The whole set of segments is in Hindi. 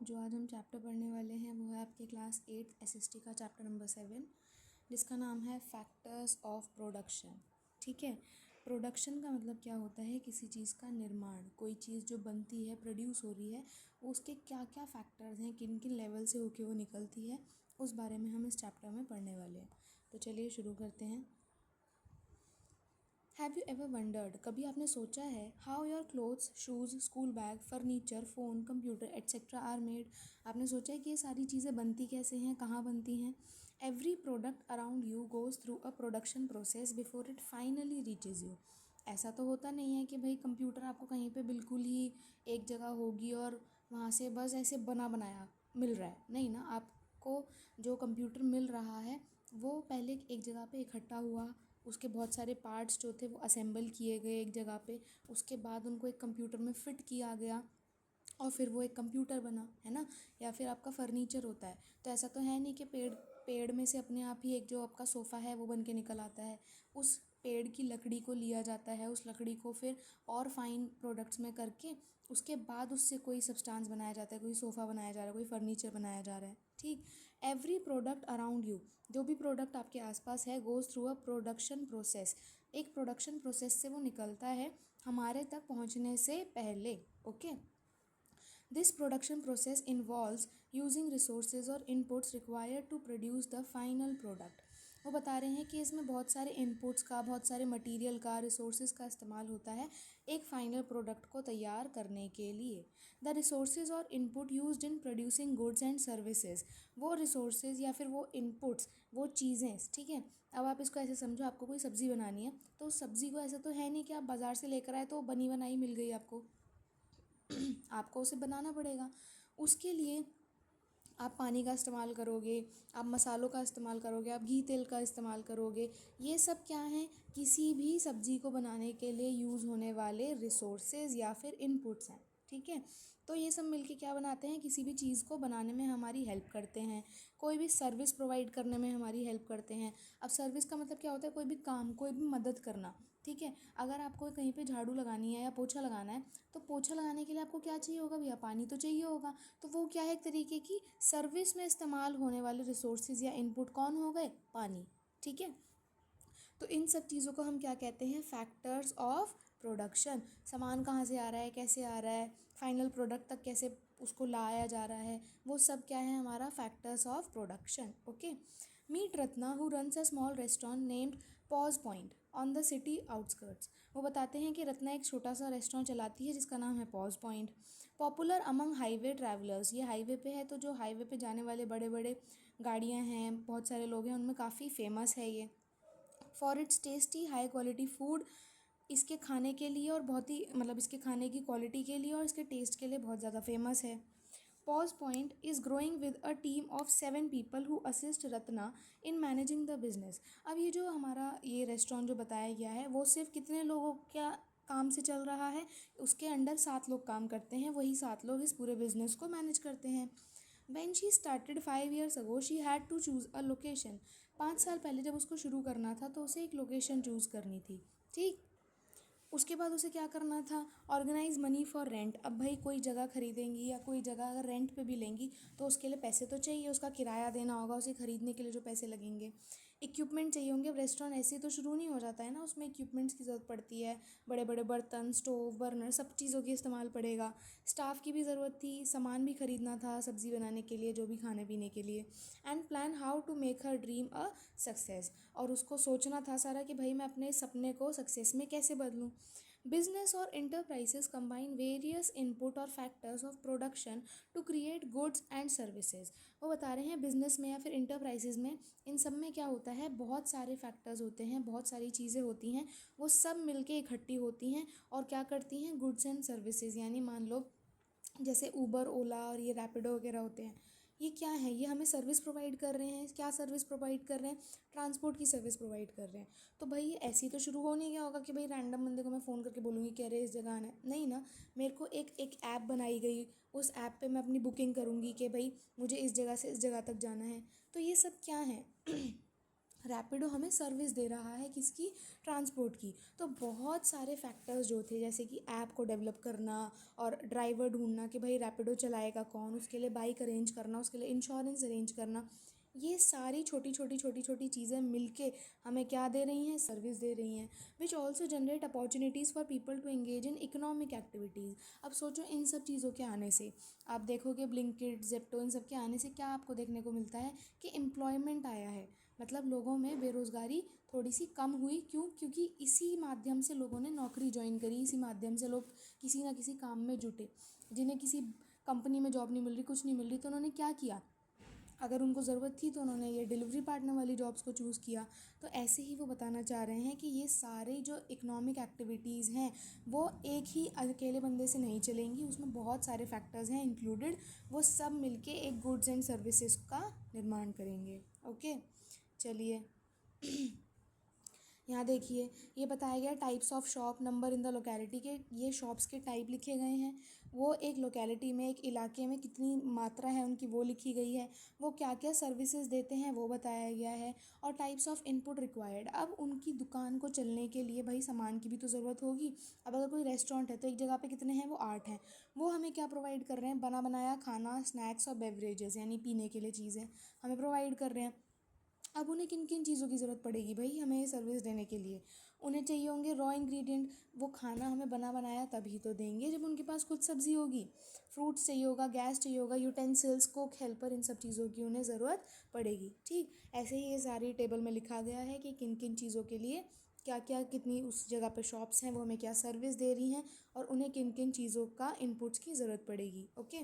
जो आज हम चैप्टर पढ़ने वाले हैं वो है आपके क्लास 8 एसएसटी का चैप्टर नंबर 7, जिसका नाम है फैक्टर्स ऑफ प्रोडक्शन। ठीक है, प्रोडक्शन का मतलब क्या होता है? किसी चीज़ का निर्माण। कोई चीज़ जो बनती है, प्रोड्यूस हो रही है, उसके क्या क्या फैक्टर्स हैं, किन किन लेवल से होके वो निकलती है, उस बारे में हम इस चैप्टर में पढ़ने वाले हैं। तो चलिए शुरू करते हैं। हैव यू एवर वंडर्ड, कभी आपने सोचा है, how your clothes, shoes, school bag, furniture, phone, computer etcetera are made? आपने सोचा है कि ये सारी चीज़ें बनती कैसे हैं, कहाँ बनती हैं? Every product around you goes through a production process before it finally reaches you. ऐसा तो होता नहीं है कि भाई कंप्यूटर आपको कहीं पे बिल्कुल ही एक जगह होगी और वहाँ से बस ऐसे बना बनाया मिल रहा है, नहीं ना। आपको जो कंप्यूटर मिल रहा है वो पहले एक जगह पे इकट्ठा हुआ, उसके बहुत सारे पार्ट्स जो थे वो असेंबल किए गए एक जगह पे, उसके बाद उनको एक कंप्यूटर में फ़िट किया गया और फिर वो एक कंप्यूटर बना, है ना। या फिर आपका फर्नीचर होता है, तो ऐसा तो है नहीं कि पेड़ पेड़ में से अपने आप ही एक जो आपका सोफ़ा है वो बन के निकल आता है। उस पेड़ की लकड़ी को लिया जाता है, उस लकड़ी को फिर और फाइन प्रोडक्ट्स में करके उसके बाद उससे कोई सब्सटेंस बनाया जाता है, कोई सोफ़ा बनाया जा रहा है, कोई फर्नीचर बनाया जा रहा है। ठीक, एवरी प्रोडक्ट अराउंड यू, जो भी प्रोडक्ट आपके आसपास है, goes through a production process. एक प्रोडक्शन प्रोसेस से वो निकलता है हमारे तक पहुंचने से पहले। Okay, this production process involves using resources or inputs required to produce the final product। वो बता रहे हैं कि इसमें बहुत सारे इनपुट्स का, बहुत सारे मटेरियल का, रिसोर्सेज का इस्तेमाल होता है एक फ़ाइनल प्रोडक्ट को तैयार करने के लिए। द रिसोर्सेज और input used in producing goods and services, वो रिसोर्सेज या फिर वो इनपुट्स, वो चीज़ें, ठीक है। अब आप इसको ऐसे समझो, आपको कोई सब्ज़ी बनानी है तो उस सब्ज़ी को ऐसा तो है नहीं कि आप बाज़ार से लेकर आए तो बनी बनाई मिल गई आपको। आपको उसे बनाना पड़ेगा। उसके लिए आप पानी का इस्तेमाल करोगे, आप मसालों का इस्तेमाल करोगे, आप घी तेल का इस्तेमाल करोगे। ये सब क्या हैं? किसी भी सब्ज़ी को बनाने के लिए यूज़ होने वाले रिसोर्सेज या फिर इनपुट्स हैं। ठीक है, तो ये सब मिलके क्या बनाते हैं? किसी भी चीज़ को बनाने में हमारी हेल्प करते हैं, कोई भी सर्विस प्रोवाइड करने में हमारी हेल्प करते हैं। अब सर्विस का मतलब क्या होता है? कोई भी काम, कोई भी मदद करना। ठीक है, अगर आपको कहीं पे झाड़ू लगानी है या पोछा लगाना है, तो पोछा लगाने के लिए आपको क्या चाहिए होगा भैया? पानी तो चाहिए होगा। तो वो क्या है? एक तरीके की सर्विस में इस्तेमाल होने वाले रिसोर्सेज या इनपुट कौन हो गए? पानी। ठीक है, तो इन सब चीज़ों को हम क्या कहते हैं? Factors of production. सामान कहाँ से आ रहा है, कैसे आ रहा है, फाइनल प्रोडक्ट तक कैसे उसको लाया जा रहा है, वो सब क्या है? हमारा factors of production. Okay, meet Ratna who runs a small restaurant named pause point on the city outskirts. वो बताते हैं कि रत्ना एक छोटा सा रेस्टोरेंट चलाती है जिसका नाम है pause point. Popular among highway travellers, ये हाईवे पे है, तो जो हाईवे पे जाने वाले बड़े बड़े गाड़ियाँ हैं, बहुत सारे लोग हैं, उनमें काफ़ी फेमस है ये। For its tasty high quality food, इसके खाने के लिए और बहुत ही मतलब इसके खाने की क्वालिटी के लिए और इसके टेस्ट के लिए बहुत ज़्यादा फेमस है। Pause point is growing with a team of 7 people who assist Ratna in managing the business. अब ये जो हमारा ये रेस्टोरेंट जो बताया गया है वो सिर्फ कितने लोगों क्या काम से चल रहा है? उसके अंडर 7 लोग काम करते हैं, वही 7 लोग इस पूरे बिजनेस को मैनेज करते हैं। When she started 5 years ago, she had to choose a location। 5 साल पहले जब उसको शुरू करना था तो उसे एक लोकेशन चूज़ करनी थी। ठीक, उसके बाद उसे क्या करना था? Organise money for rent. अब भाई कोई जगह खरीदेंगी या कोई जगह अगर रेंट पे भी लेंगी तो उसके लिए पैसे तो चाहिए, उसका किराया देना होगा, उसे ख़रीदने के लिए जो पैसे लगेंगे। इक्विपमेंट चाहिए होंगे। अब रेस्टोरेंट ऐसे ही तो शुरू नहीं हो जाता है ना, उसमें इक्विपमेंट्स की ज़रूरत पड़ती है। बड़े बड़े बर्तन, स्टोव, बर्नर, सब चीज़ों की इस्तेमाल पड़ेगा। स्टाफ की भी ज़रूरत थी, सामान भी ख़रीदना था सब्ज़ी बनाने के लिए, जो भी खाने पीने के लिए। And plan how to make her dream a success, और उसको सोचना था सारा कि भाई मैं अपने सपने को सक्सेस में कैसे बदलूँ। बिजनेस और enterprises combine various input और factors of production to create goods and services। वो बता रहे हैं बिजनेस में या फिर इंटरप्राइजेज में इन सब में क्या होता है? बहुत सारे फैक्टर्स होते हैं, बहुत सारी चीज़ें होती हैं, वो सब मिलके इकट्ठी होती हैं और क्या करती हैं? Goods and services. यानी मान लो जैसे ऊबर, ओला और ये रैपिडो वगैरह होते हैं, ये क्या है? ये हमें सर्विस प्रोवाइड कर रहे हैं। क्या सर्विस प्रोवाइड कर रहे हैं? ट्रांसपोर्ट की सर्विस प्रोवाइड कर रहे हैं। तो भाई ये ऐसे ही तो शुरू हो नहीं गया होगा कि भाई रैंडम बंदे को मैं फ़ोन करके बोलूँगी कि अरे इस जगह आना है, नहीं ना। मेरे को एक एक ऐप बनाई गई, उस ऐप पे मैं अपनी बुकिंग करूँगी कि भाई मुझे इस जगह से इस जगह तक जाना है। तो ये सब क्या है? रैपिडो हमें सर्विस दे रहा है किसकी, ट्रांसपोर्ट की। तो बहुत सारे फैक्टर्स जो थे, जैसे कि ऐप को डेवलप करना और ड्राइवर ढूंढना कि भाई रैपिडो चलाएगा कौन, उसके लिए बाइक अरेंज करना, उसके लिए इंश्योरेंस अरेंज करना, ये सारी छोटी छोटी छोटी छोटी चीज़ें मिलके हमें क्या दे रही हैं, सर्विस दे रही हैं। Which also generate opportunities for people to engage in economic activities. अब सोचो इन सब चीज़ों के आने से, आप देखोगे ब्लिंकिट, जेप्टो, इन सब के आने से क्या आपको देखने को मिलता है कि एम्प्लॉयमेंट आया है। मतलब लोगों में बेरोज़गारी थोड़ी सी कम हुई। क्यों? क्योंकि इसी माध्यम से लोगों ने नौकरी ज्वाइन करी, इसी माध्यम से लोग किसी ना किसी काम में जुटे। जिन्हें किसी कंपनी में जॉब नहीं मिल रही, कुछ नहीं मिल रही, तो उन्होंने क्या किया, अगर उनको ज़रूरत थी तो उन्होंने ये डिलीवरी पार्टनर वाली जॉब्स को चूज़ किया। तो ऐसे ही वो बताना चाह रहे हैं कि ये सारे जो इकोनॉमिक एक्टिविटीज़ हैं वो एक ही अकेले बंदे से नहीं चलेंगी, उसमें बहुत सारे फैक्टर्स हैं इंक्लूडेड, वो सब मिलके एक गुड्स एंड सर्विसेज का निर्माण करेंगे। ओके, चलिए यहाँ देखिए, ये बताया गया types of shop number in the locality के, ये शॉप्स के टाइप लिखे गए हैं। वो एक लोकेलिटी में, एक इलाके में कितनी मात्रा है उनकी वो लिखी गई है। वो क्या क्या सर्विसेज देते हैं वो बताया गया है। और टाइप्स ऑफ इनपुट रिक्वायर्ड, अब उनकी दुकान को चलने के लिए भाई सामान की भी तो ज़रूरत होगी। अब अगर कोई रेस्टोरेंट है तो एक जगह पे कितने हैं, वो 8 हैं। वो हमें क्या प्रोवाइड कर रहे हैं, बना बनाया खाना, स्नैक्स और बेवरेजेस यानी पीने के लिए चीज़ें हमें प्रोवाइड कर रहे हैं। अब उन्हें किन किन चीज़ों की ज़रूरत पड़ेगी भाई हमें ये सर्विस देने के लिए, उन्हें चाहिए होंगे रॉ इंग्रेडिएंट, वो खाना हमें बना बनाया तभी तो देंगे जब उनके पास खुद सब्ज़ी होगी। फ्रूट्स चाहिए होगा, गैस चाहिए होगा, यूटेंसिल्स, कुक, हेल्पर, इन सब चीज़ों की उन्हें ज़रूरत पड़ेगी। ठीक ऐसे ही ये सारी टेबल में लिखा गया है कि किन किन चीज़ों के लिए क्या क्या, कितनी उस जगह पे शॉप्स हैं, वो हमें क्या सर्विस दे रही हैं, और उन्हें किन किन चीज़ों का इनपुट्स की ज़रूरत पड़ेगी। Okay,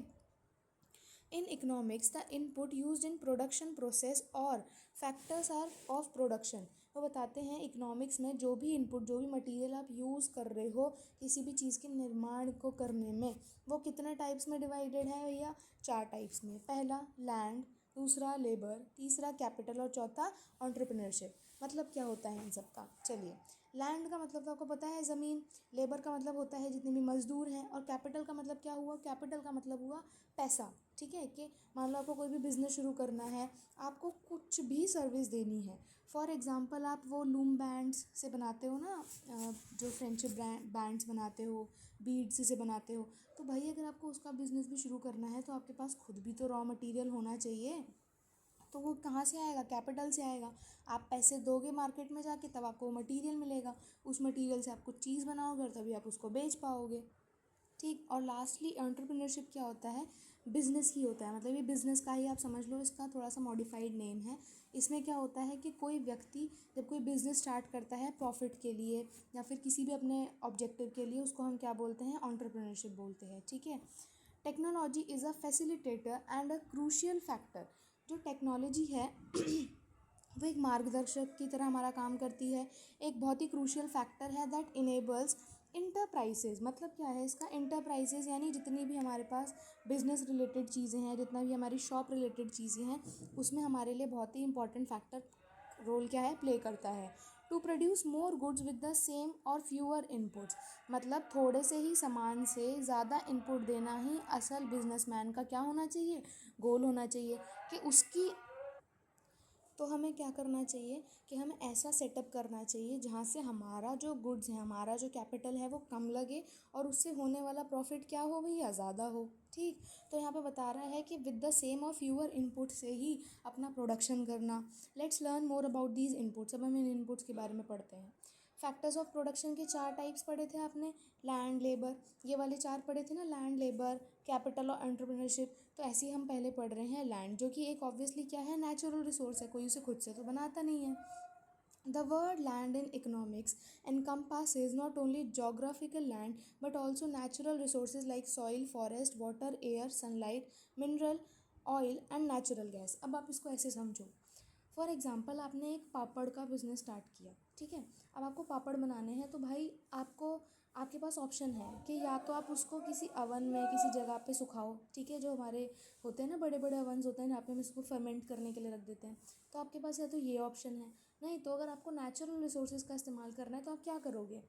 in economics the input used in production process और फैक्टर्स आर ऑफ प्रोडक्शन। वो बताते हैं इकोनॉमिक्स में जो भी इनपुट, जो भी मटेरियल आप यूज़ कर रहे हो किसी भी चीज़ के निर्माण को करने में, वो कितने टाइप्स में डिवाइडेड है भैया, 4 टाइप्स में। पहला लैंड, दूसरा लेबर, तीसरा कैपिटल और चौथा एंटरप्रेन्योरशिप। मतलब क्या होता है इन सब का, चलिए। लैंड का मतलब तो आपको पता है ज़मीन, लेबर का मतलब होता है जितने भी मज़दूर हैं, और कैपिटल का मतलब क्या हुआ, कैपिटल का मतलब हुआ पैसा। ठीक है, कि मान लो आपको कोई भी बिज़नेस शुरू करना है, आपको कुछ भी सर्विस देनी है। फॉर एग्ज़ाम्पल आप वो लूम बैंड्स से बनाते हो ना, जो फ्रेंडशिप बैंड्स बनाते हो, बीड्स से बनाते हो, तो भाई अगर आपको उसका बिज़नेस भी शुरू करना है तो आपके पास खुद भी तो रॉ मटेरियल होना चाहिए। तो वो कहाँ से आएगा, कैपिटल से आएगा। आप पैसे दोगे मार्केट में जाके तब आपको मटेरियल मिलेगा, उस मटेरियल से आप कुछ चीज़ बनाओगे और तभी आप उसको बेच पाओगे। ठीक, और लास्टली एंटरप्रेन्योरशिप क्या होता है, बिजनेस ही होता है। मतलब ये बिजनेस का ही आप समझ लो, इसका थोड़ा सा मॉडिफाइड नेम है। इसमें क्या होता है कि कोई व्यक्ति जब कोई बिजनेस स्टार्ट करता है प्रॉफिट के लिए या फिर किसी भी अपने ऑब्जेक्टिव के लिए, उसको हम क्या बोलते हैं, एंटरप्रेन्योरशिप बोलते हैं। ठीक है, technology is a facilitator and a crucial factor. जो टेक्नोलॉजी है वो एक मार्गदर्शक की तरह हमारा काम करती है, एक बहुत ही क्रूशियल फैक्टर है दैट इनेबल्स इंटरप्राइजेज। मतलब क्या है इसका, इंटरप्राइजेज यानी जितनी भी हमारे पास बिजनेस रिलेटेड चीज़ें हैं, जितना भी हमारी शॉप रिलेटेड चीज़ें हैं, उसमें हमारे लिए बहुत ही इंपॉर्टेंट फैक्टर रोल क्या है, प्ले करता है। To produce more goods with the same or fewer inputs. मतलब थोड़े से ही सामान से ज़्यादा इनपुट देना ही असल बिजनेसमैन का क्या होना चाहिए, गोल होना चाहिए। कि उसकी, तो हमें क्या करना चाहिए कि हमें ऐसा सेटअप करना चाहिए जहाँ से हमारा जो गुड्स है, हमारा जो कैपिटल है वो कम लगे और उससे होने वाला प्रॉफिट क्या हो भैया, ज़्यादा हो। ठीक, तो यहाँ पे बता रहा है कि with the same or fewer input से ही अपना प्रोडक्शन करना। Let's learn more about these inputs. अब हम इन इनपुट्स के बारे में पढ़ते हैं। फैक्टर्स ऑफ प्रोडक्शन के 4 टाइप्स पढ़े थे आपने, लैंड, लेबर, ये वाले 4 पढ़े थे ना, लैंड, लेबर, कैपिटल और एंटरप्रेन्योरशिप। तो ऐसे ही हम पहले पढ़ रहे हैं लैंड, जो कि एक ऑब्वियसली क्या है, नेचुरल रिसोर्स है, कोई उसे खुद से तो बनाता नहीं है। The word land in economics encompasses not only geographical land but also natural resources like soil, forest, water, air, sunlight, mineral, oil and natural gas. अब आप इसको ऐसे समझो, फॉर एग्ज़ाम्पल आपने एक पापड़ का बिज़नेस स्टार्ट किया। ठीक है, अब आपको पापड़ बनाने हैं तो भाई आपको, आपके पास ऑप्शन है कि या तो आप उसको किसी अवन में किसी जगह पे सुखाओ। ठीक है, जो हमारे होते हैं ना, बड़े बड़े अवन्स होते हैं जहाँ पे हम इसको फर्मेंट करने के लिए रख देते हैं, तो आपके पास या तो ये ऑप्शन है। नहीं तो अगर आपको नेचुरल रिसोर्सेज का इस्तेमाल करना है तो आप क्या करोगे,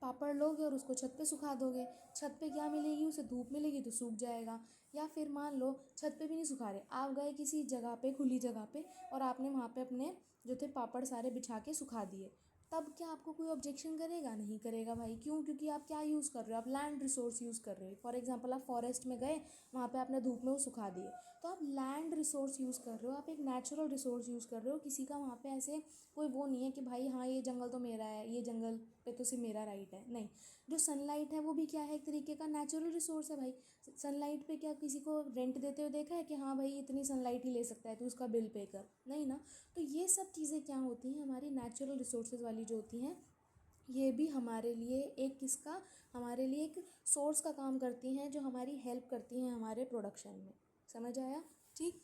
पापड़ लोगे और उसको छत पे सुखा दोगे। छत पे क्या मिलेगी, उसे धूप मिलेगी तो सूख जाएगा। या फिर मान लो छत पे भी नहीं सुखा रहे, आप गए किसी जगह पे, खुली जगह पे, और आपने वहाँ पे अपने जो थे पापड़ सारे बिछा के सुखा दिए, तब क्या आपको कोई ऑब्जेक्शन करेगा? नहीं करेगा भाई। क्यों? क्योंकि आप क्या यूज़ कर रहे हो? आप लैंड रिसोर्स यूज़ कर रहे हो। फॉर एग्जांपल आप फॉरेस्ट में गए, वहाँ पे आपने धूप में वो सुखा दिए, तो आप लैंड रिसोर्स यूज़ कर रहे हो, आप एक नेचुरल रिसोर्स यूज़ कर रहे हो। किसी का वहाँ पे ऐसे कोई वो नहीं है कि भाई हाँ ये जंगल तो मेरा है, ये जंगल पे तो सिर्फ मेरा राइट है, नहीं। जो सनलाइट है वो भी क्या है? एक तरीके का नेचुरल रिसोर्स है भाई। सनलाइट पे क्या किसी को रेंट देते हुए देखा है कि हाँ भाई इतनी सनलाइट ही ले सकता है, तो उसका बिल पे कर? नहीं ना। तो ये सब चीज़ें क्या होती हैं, हमारी नेचुरल रिसोर्सेज वाली जो होती हैं, ये भी हमारे लिए एक किसका, हमारे लिए एक सोर्स का काम करती हैं, जो हमारी हेल्प करती हैं हमारे प्रोडक्शन में। समझ आया? ठीक।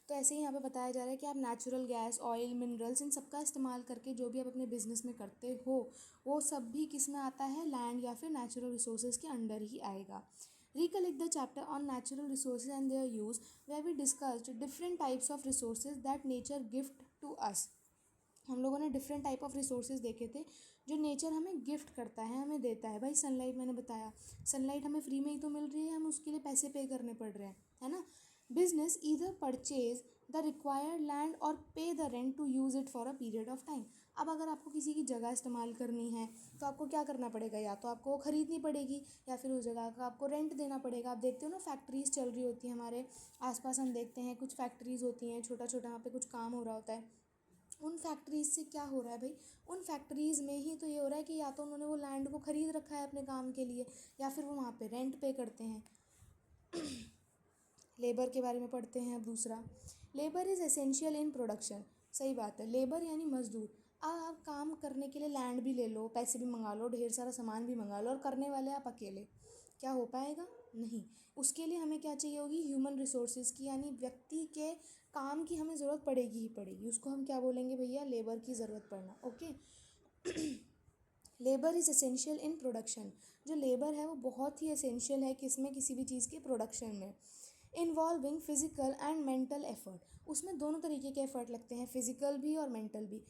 तो ऐसे ही यहाँ पे बताया जा रहा है कि आप नेचुरल गैस, ऑयल, मिनरल्स, इन सब का इस्तेमाल करके जो भी आप अपने बिजनेस में करते हो, वो सब भी किस में आता है? लैंड या फिर नेचुरल रिसोर्सेज के अंडर ही आएगा। Recollect the chapter on natural resources and their use, where we discussed different types of resources that nature gift to us. हम लोगों ने डिफरेंट टाइप ऑफ रिसोर्सेज देखे थे जो नेचर हमें गिफ्ट करता है, हमें देता है। भाई सनलाइट मैंने बताया, सनलाइट हमें फ्री में ही तो मिल रही है, हम उसके लिए पैसे पे करने पड़ रहे हैं, है ना। Business either purchase the required land or pay the rent to use it for a period of time. अब अगर आपको किसी की जगह इस्तेमाल करनी है तो आपको क्या करना पड़ेगा? या तो आपको वो ख़रीदनी पड़ेगी या फिर उस जगह का आपको रेंट देना पड़ेगा। आप देखते हो ना फैक्ट्रीज़ चल रही होती हैं हमारे आसपास, हम देखते हैं कुछ फैक्ट्रीज़ होती हैं, छोटा छोटा वहाँ पे कुछ काम हो रहा होता है। उन फैक्ट्रीज़ से क्या हो रहा है भाई? उन फैक्ट्रीज़ में ही तो ये हो रहा है कि या तो उन्होंने वो लैंड को ख़रीद रखा है अपने काम के लिए, या फिर वो वहाँ पे रेंट पे करते हैं। लेबर के बारे में पढ़ते हैं अब दूसरा। Labour is essential in production. सही बात है, लेबर यानी मजदूर। अब आप काम करने के लिए लैंड भी ले लो, पैसे भी मंगा लो, ढेर सारा सामान भी मंगा लो, और करने वाले आप अकेले, क्या हो पाएगा? नहीं। उसके लिए हमें क्या चाहिए होगी? ह्यूमन रिसोर्सेज की, यानी व्यक्ति के काम की हमें ज़रूरत पड़ेगी ही पड़ेगी। उसको हम क्या बोलेंगे भैया? लेबर की ज़रूरत पड़ना। Okay. Labour is essential in production. जो लेबर है वो बहुत ही एसेंशियल है किसमें? किसी भी चीज़ के प्रोडक्शन में। Involving physical and mental effort. उसमें दोनों तरीके के एफर्ट लगते हैं, फिजिकल भी और मेंटल भी।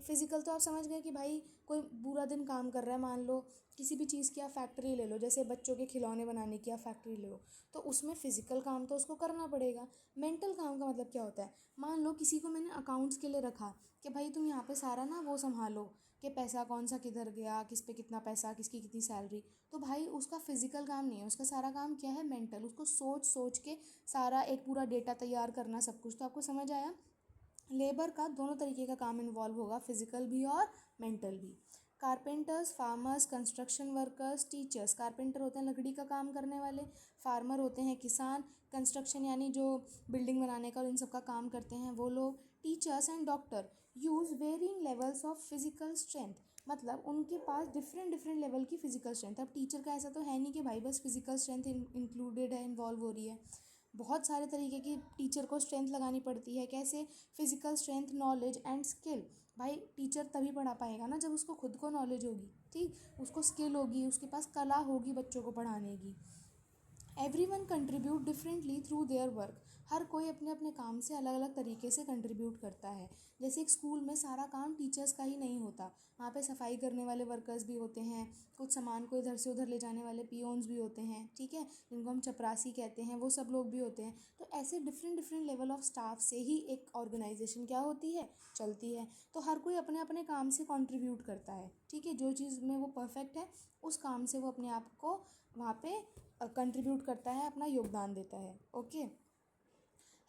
फिजिकल तो आप समझ गए कि भाई कोई पूरा दिन काम कर रहा है, मान लो किसी भी चीज़ की आप फैक्ट्री ले लो, जैसे बच्चों के खिलौने बनाने की आप फैक्ट्री ले लो, तो उसमें फ़िज़िकल काम तो उसको करना पड़ेगा। मेंटल काम का मतलब क्या होता है? मान लो किसी को मैंने अकाउंट्स के लिए रखा कि भाई तुम यहाँ पे सारा ना वो संभालो कि पैसा कौन सा किधर गया, किस पे कितना पैसा, किसकी कितनी सैलरी, तो भाई उसका फिजिकल काम नहीं है, उसका सारा काम क्या है? मेंटल। उसको सोच सोच के सारा एक पूरा डेटा तैयार करना, सब कुछ। तो आपको समझ आया? लेबर का दोनों तरीके का काम इन्वॉल्व होगा, फिजिकल भी और मेंटल भी। Carpenters, farmers, construction workers, teachers. Carpenter होते हैं लकड़ी का काम करने वाले, फार्मर होते हैं किसान, कंस्ट्रक्शन यानी जो बिल्डिंग बनाने का और इन सब का काम करते हैं वो लोग, teachers and doctor use varying levels of physical strength. मतलब उनके पास डिफरेंट डिफरेंट लेवल की फिजिकल स्ट्रेंथ। अब टीचर का ऐसा तो है नहीं कि भाई बस फिजिकल स्ट्रेंथ इंक्लूडेड है, इन्वॉल्व हो रही है। बहुत सारे तरीके की टीचर को स्ट्रेंथ लगानी पड़ती है। कैसे? Physical strength, knowledge and skill. भाई टीचर तभी पढ़ा पाएगा ना जब उसको खुद को नॉलेज होगी, ठीक, उसको स्किल होगी, उसके पास कला होगी बच्चों को पढ़ाने की। Everyone contribute differently through their work. हर कोई अपने अपने काम से अलग अलग तरीके से कंट्रीब्यूट करता है। जैसे एक स्कूल में सारा काम टीचर्स का ही नहीं होता, वहाँ पे सफाई करने वाले वर्कर्स भी होते हैं, कुछ सामान को इधर से उधर ले जाने वाले पियोन्स भी होते हैं, ठीक है, जिनको हम चपरासी कहते हैं, वो सब लोग भी होते हैं। तो ऐसे different different level of staff से ही एक ऑर्गेनाइजेशन क्या होती है? चलती है। तो हर कोई अपने अपने काम से कंट्रीब्यूट करता है, ठीक है, जो चीज़ में वो परफेक्ट है उस काम से वो अपने आप को वहाँ पे कंट्रीब्यूट करता है, अपना योगदान देता है। ओके।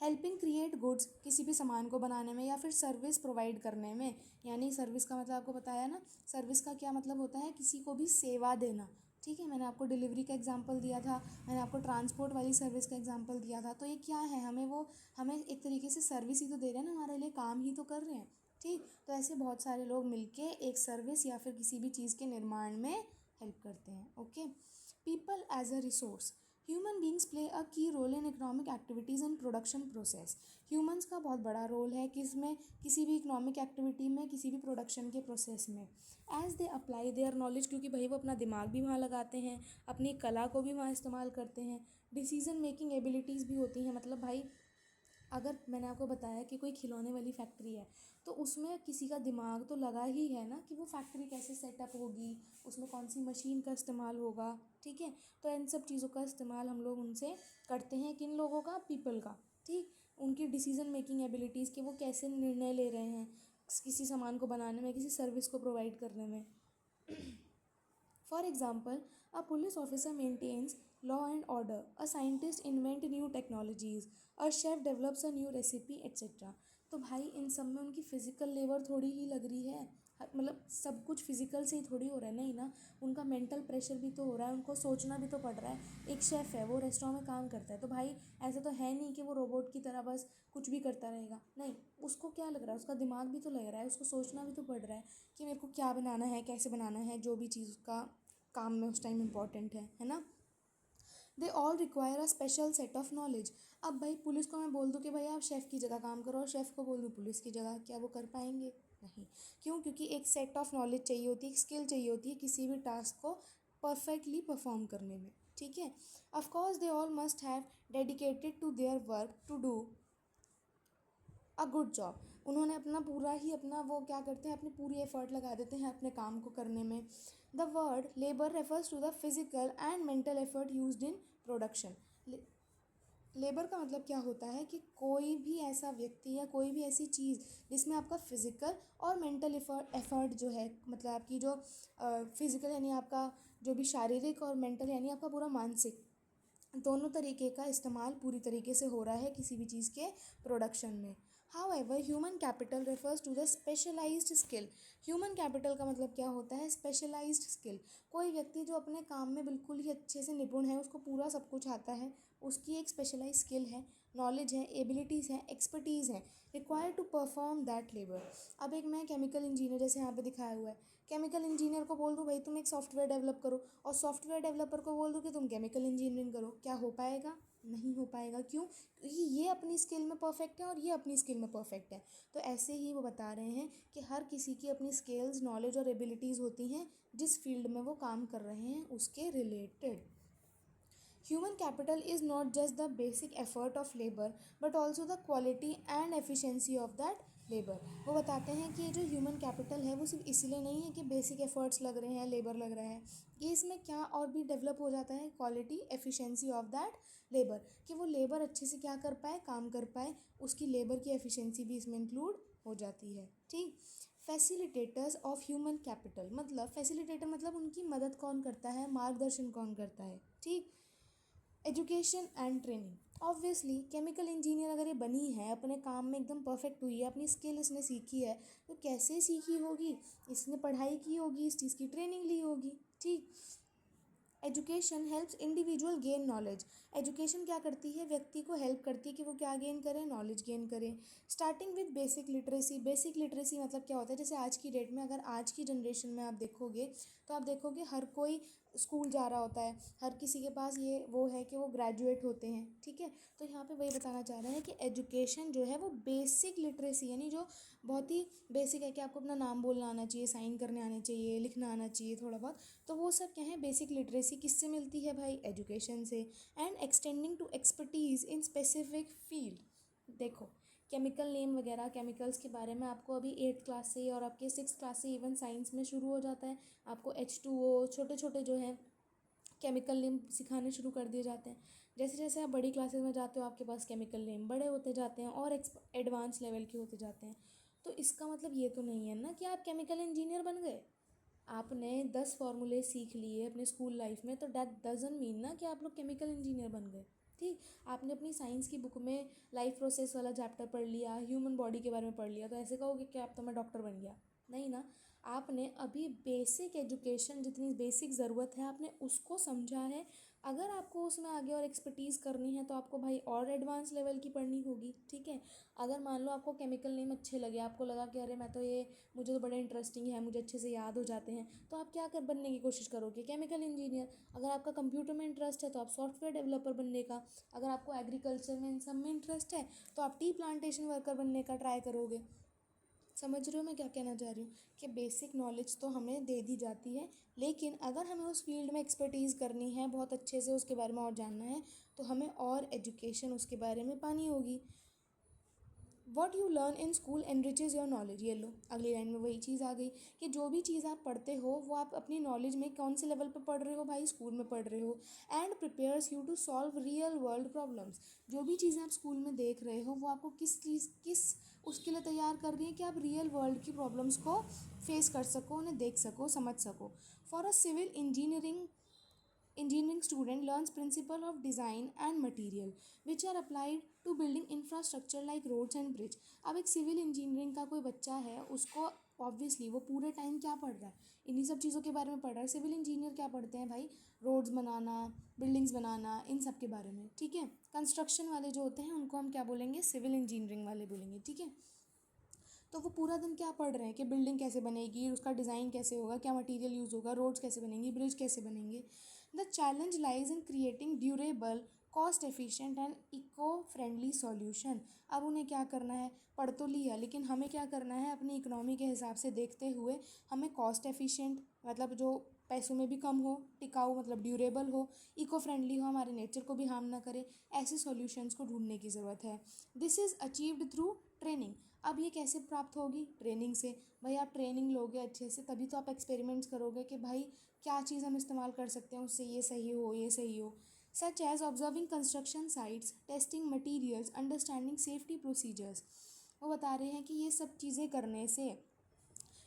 हेल्पिंग क्रिएट गुड्स, किसी भी सामान को बनाने में या फिर सर्विस प्रोवाइड करने में। यानी सर्विस का मतलब आपको बताया ना, सर्विस का क्या मतलब होता है? किसी को भी सेवा देना, ठीक है। मैंने आपको डिलीवरी का एग्जांपल दिया था, मैंने आपको ट्रांसपोर्ट वाली सर्विस का एग्जांपल दिया था। तो ये क्या है? हमें एक तरीके से सर्विस ही तो दे रहे हैं ना, हमारे लिए काम ही तो कर रहे हैं, ठीक। तो ऐसे बहुत सारे लोग मिलके एक सर्विस या फिर किसी भी चीज़ के निर्माण में हेल्प करते हैं। Okay. People as a resource. Human beings play a key role in economic activities and production process. Humans का बहुत बड़ा रोल है किसमें? किसी भी इकोनॉमिक एक्टिविटी में, किसी भी प्रोडक्शन के प्रोसेस में। As they apply their knowledge, क्योंकि भाई वो अपना दिमाग भी वहाँ लगाते हैं, अपनी कला को भी वहाँ इस्तेमाल करते हैं। डिसीजन मेकिंग एबिलिटीज़ भी होती हैं। मतलब भाई अगर मैंने आपको बताया कि कोई खिलौने वाली फैक्ट्री है, तो उसमें किसी का दिमाग तो लगा ही है ना कि वो फैक्ट्री कैसे सेटअप होगी, उसमें कौन सी मशीन का इस्तेमाल होगा, ठीक है। तो इन सब चीज़ों का इस्तेमाल हम लोग उनसे करते हैं, किन लोगों का? पीपल का, ठीक। उनकी डिसीजन मेकिंग एबिलिटीज़, कि वो कैसे निर्णय ले रहे हैं, किसी सामान को बनाने में, किसी सर्विस को प्रोवाइड करने में। For example, a police officer maintains law and order, a scientist invent new technologies, a chef develops a new recipe etc. तो भाई इन सब में उनकी फिजिकल लेबर थोड़ी ही लग रही है, मतलब सब कुछ फिजिकल से ही थोड़ी हो रहा है, नहीं ना। उनका मेंटल प्रेशर भी तो हो रहा है, उनको सोचना भी तो पड़ रहा है। एक शेफ़ है, वो रेस्टोरेंट में काम करता है, तो भाई ऐसा तो है नहीं कि वो रोबोट की तरह बस कुछ भी करता रहेगा, नहीं। उसको क्या लग रहा है, उसका दिमाग भी तो लग रहा है, उसको सोचना भी तो पड़ रहा है कि मेरे को क्या बनाना है, कैसे बनाना है, जो भी चीज़ उसका काम में उस टाइम इम्पॉर्टेंट है ना। They all require a special set of knowledge. अब भाई पुलिस को मैं बोल दूँ कि भाई आप शेफ़ की जगह काम करो, और शेफ़ को बोल दूँ पुलिस की जगह, क्या वो कर पाएंगे? नहीं। क्यों? क्योंकि एक सेट ऑफ नॉलेज चाहिए होती है, एक स्किल चाहिए होती है किसी भी टास्क को परफेक्टली परफॉर्म करने में, ठीक है। Of course they all must have dedicated to their work to do a good job. उन्होंने अपना पूरा ही अपना वो क्या करते हैं, अपनी पूरी एफर्ट लगा देते हैं अपने काम को करने में। The word labour refers to the physical and mental effort used in production. Labour का मतलब क्या होता है कि कोई भी ऐसा व्यक्ति या कोई भी ऐसी चीज़ जिसमें आपका फिजिकल और मेंटल एफर्ट जो है, मतलब आपकी जो फिजिकल यानी आपका जो भी शारीरिक, और मेंटल यानी आपका पूरा मानसिक, दोनों तरीके का इस्तेमाल पूरी तरीके से हो रहा है किसी भी चीज़ के प्रोडक्शन में। However, human capital refers to the specialized skill. Human capital का मतलब क्या होता है? Specialized skill. कोई व्यक्ति जो अपने काम में बिल्कुल ही अच्छे से निपुण है, उसको पूरा सब कुछ आता है, उसकी एक स्पेशलाइज स्किल है, नॉलेज है, एबिलिटीज़ हैं, एक्सपर्टीज़ हैं, required to perform that labour. अब एक मैं केमिकल इंजीनियर, जैसे यहाँ पे दिखाया हुआ है, केमिकल इंजीनियर को बोल दूँ भाई तुम एक सॉफ्टवेयर डेवलप करो, और सॉफ्टवेयर डेवलपर को बोल दूँ कि तुम केमिकल इंजीनियरिंग करो, क्या हो पाएगा? नहीं हो पाएगा। क्यों? क्योंकि ये अपनी स्किल में परफेक्ट है और ये अपनी स्किल में परफेक्ट है। तो ऐसे ही वो बता रहे हैं कि हर किसी की अपनी स्किल्स, नॉलेज और एबिलिटीज़ होती हैं जिस फील्ड में वो काम कर रहे हैं उसके related. Human capital is not just the basic effort of labor but also the quality and efficiency of that labour. वो बताते हैं कि ये जो ह्यूमन कैपिटल है वो सिर्फ इसलिए नहीं है कि बेसिक एफर्ट्स लग रहे हैं, लेबर लग रहा है, ये इसमें क्या और भी डेवलप हो जाता है, quality efficiency of that labour, कि वो लेबर अच्छे से क्या कर पाए, काम कर पाए, उसकी लेबर की एफिशिएंसी भी इसमें इंक्लूड हो जाती है, ठीक। फैसिलिटेटर्स ऑफ ह्यूमन कैपिटल, मतलब फैसिलिटेटर मतलब उनकी मदद कौन करता है, मार्गदर्शन कौन करता है, ठीक। Education and training. Obviously chemical engineer अगर ये बनी है, अपने काम में एकदम परफेक्ट हुई है, अपनी स्किल इसने सीखी है, तो कैसे सीखी होगी? इसने पढ़ाई की होगी, इस चीज़ की ट्रेनिंग ली होगी, ठीक। Education helps individual gain knowledge. Education क्या करती है? व्यक्ति को हेल्प करती है कि वो क्या गेन करें, नॉलेज गेन करें। Starting with basic literacy. Basic literacy मतलब क्या होता है? जैसे आज की डेट में, अगर आज की जनरेशन में आप देखोगे तो आप देखोगे हर कोई स्कूल जा रहा होता है, हर किसी के पास ये वो है कि वो ग्रेजुएट होते हैं, ठीक है। तो यहाँ पे वही बताना चाह रहे हैं कि एजुकेशन जो है वो बेसिक लिटरेसी, यानी जो बहुत ही बेसिक है कि आपको अपना नाम बोलना आना चाहिए, साइन करने आने चाहिए, लिखना आना चाहिए थोड़ा बहुत, तो वो सब क्या है, बेसिक लिटरेसी किससे मिलती है भाई? एजुकेशन से। And extending to expertise in specific field. देखो केमिकल नेम वगैरह, केमिकल्स के बारे में आपको अभी 8th क्लास से और आपके 6th क्लास से इवन साइंस में शुरू हो जाता है। आपको H2O छोटे छोटे जो हैं केमिकल नेम सिखाने शुरू कर दिए जाते हैं। जैसे जैसे आप बड़ी क्लासेस में जाते हो आपके पास केमिकल नेम बड़े होते जाते हैं और एडवांस लेवल के होते जाते हैं। तो इसका मतलब ये तो नहीं है ना कि आप केमिकल इंजीनियर बन गए। आपने 10 फार्मूले सीख लिए अपने स्कूल लाइफ में, तो दैट डजंट मीन ना कि आप लोग केमिकल इंजीनियर बन गए, ठीक। आपने अपनी साइंस की बुक में लाइफ प्रोसेस वाला चैप्टर पढ़ लिया, ह्यूमन बॉडी के बारे में पढ़ लिया, तो ऐसे कहोगे कि आप तो मैं डॉक्टर बन गया, नहीं ना। आपने अभी बेसिक एजुकेशन, जितनी बेसिक ज़रूरत है आपने उसको समझा है। अगर आपको उसमें आगे और एक्सपर्टीज़ करनी है तो आपको भाई और एडवांस लेवल की पढ़नी होगी, ठीक है। अगर मान लो आपको केमिकल नेम अच्छे लगे, आपको लगा कि अरे मैं तो ये, मुझे तो बड़े इंटरेस्टिंग है, मुझे अच्छे से याद हो जाते हैं, तो आप क्या कर बनने की कोशिश करोगे? Chemical engineer. अगर आपका कंप्यूटर में इंटरेस्ट है तो आप सॉफ्टवेयर डेवलपर बनने का। अगर आपको एग्रीकल्चर में इन सब में इंटरेस्ट है तो आप टी प्लांटेशन वर्कर बनने का ट्राई करोगे। समझ रहे हो मैं क्या कहना चाह रही हूँ? कि बेसिक नॉलेज तो हमें दे दी जाती है, लेकिन अगर हमें उस फील्ड में एक्सपर्टीज़ करनी है, बहुत अच्छे से उसके बारे में और जानना है, तो हमें और एजुकेशन उसके बारे में पानी होगी। What you learn in school enriches your knowledge. ये लो अगली लाइन में वही चीज़ आ गई कि जो भी चीज़ आप पढ़ते हो वो आप अपनी नॉलेज में कौन से लेवल पे पढ़ रहे हो भाई? स्कूल में पढ़ रहे हो। And prepares you to solve real world problems. जो भी चीज़ें आप स्कूल में देख रहे हो वो आपको किस चीज़, किस उसके लिए तैयार कर रही है कि आप रियल वर्ल्ड की प्रॉब्लम्स को फेस कर सको, उन्हें देख सको, समझ सको। For a civil engineering student learns principle of design and material which are applied to building infrastructure like roads and bridge। अब एक सिविल इंजीनियरिंग का कोई बच्चा है, उसको ऑब्वियसली वो पूरे टाइम क्या पढ़ रहा है, इन्हीं सब चीज़ों के बारे में पढ़ रहा है। सिविल इंजीनियर क्या पढ़ते हैं भाई, रोड्स बनाना, बिल्डिंग्स बनाना, इन सब के बारे में, ठीक है। कंस्ट्रक्शन वाले जो होते हैं उनको हम क्या बोलेंगे, सिविल इंजीनियरिंग वाले बोलेंगे, ठीक है। तो वो पूरा दिन क्या पढ़ रहे हैं कि बिल्डिंग कैसे बनेगी, उसका डिज़ाइन कैसे होगा, क्या मटेरियल यूज़ होगा, रोड्स कैसे बनेंगी, ब्रिज कैसे बनेंगे। The challenge lies in creating durable, cost efficient and eco friendly solution. अब उन्हें क्या करना है, पढ़ तो लिया, लेकिन हमें क्या करना है, अपनी इकोनॉमी के हिसाब से देखते हुए हमें कॉस्ट एफिशिएंट मतलब जो पैसों में भी कम हो, टिकाऊ मतलब ड्यूरेबल हो, इको फ्रेंडली हो, हमारे नेचर को भी हार्म ना करे, ऐसे सॉल्यूशंस को ढूंढने की ज़रूरत है। This is achieved through training. अब ये कैसे प्राप्त होगी, ट्रेनिंग से। भाई आप ट्रेनिंग लोगे अच्छे से, तभी तो आप एक्सपेरिमेंट्स करोगे कि भाई क्या चीज़ हम इस्तेमाल कर सकते हैं उससे ये सही हो, ये सही हो। Such as observing construction sites, testing materials, understanding safety procedures. वो बता रहे हैं कि ये सब चीज़ें करने से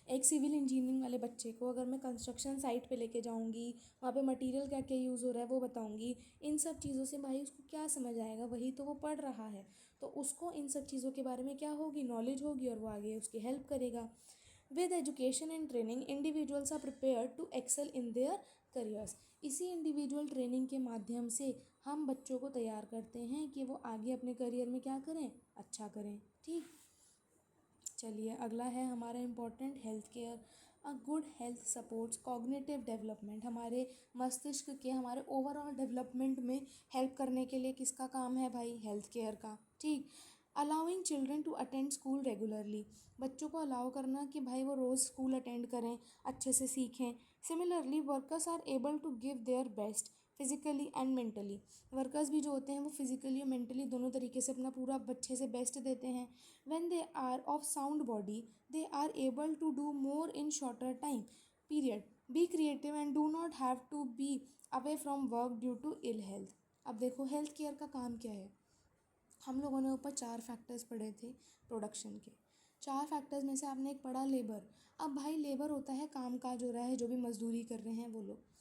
एक सिविल इंजीनियरिंग वाले बच्चे को अगर मैं कंस्ट्रक्शन साइट पे लेके जाऊंगी, वहाँ पे मटेरियल क्या क्या यूज़ हो रहा है वो बताऊंगी, इन सब चीज़ों से भाई उसको क्या समझ आएगा, वही तो वो पढ़ रहा है। तो उसको इन सब चीज़ों के बारे में क्या होगी, नॉलेज होगी, और वो आगे उसकी हेल्प करेगा। With education and training individuals are prepare to excel in their careers. इसी इंडिविजुअल ट्रेनिंग के माध्यम से हम बच्चों को तैयार करते हैं कि वो आगे अपने करियर में क्या करें, अच्छा करें, ठीक। चलिए अगला है हमारा important, health care. A good health supports cognitive development. हमारे मस्तिष्क के, हमारे ओवरऑल डेवलपमेंट में हेल्प करने के लिए किसका काम है भाई, हेल्थ केयर का, ठीक। Allowing children to attend school regularly. बच्चों को अलाउ करना कि भाई वो रोज़ स्कूल अटेंड करें, अच्छे से सीखें। Similarly workers are able to give their best physically and mentally. Workers भी जो होते हैं वो फिजिकली और मेंटली दोनों तरीके से अपना पूरा अच्छे से बेस्ट देते हैं। when they are of sound body, they are able to do more in shorter time period, be creative and do not have to be away from work due to ill health। अब देखो हेल्थ केयर का काम क्या है। हम लोगों ने ऊपर 4 फैक्टर्स पढ़े थे प्रोडक्शन के। 4 फैक्टर्स में से आपने एक पढ़ा लेबर। अब भाई लेबर होता है काम काज हो रहा है, जो भी मजदूरी कर रहे हैं वो लोग।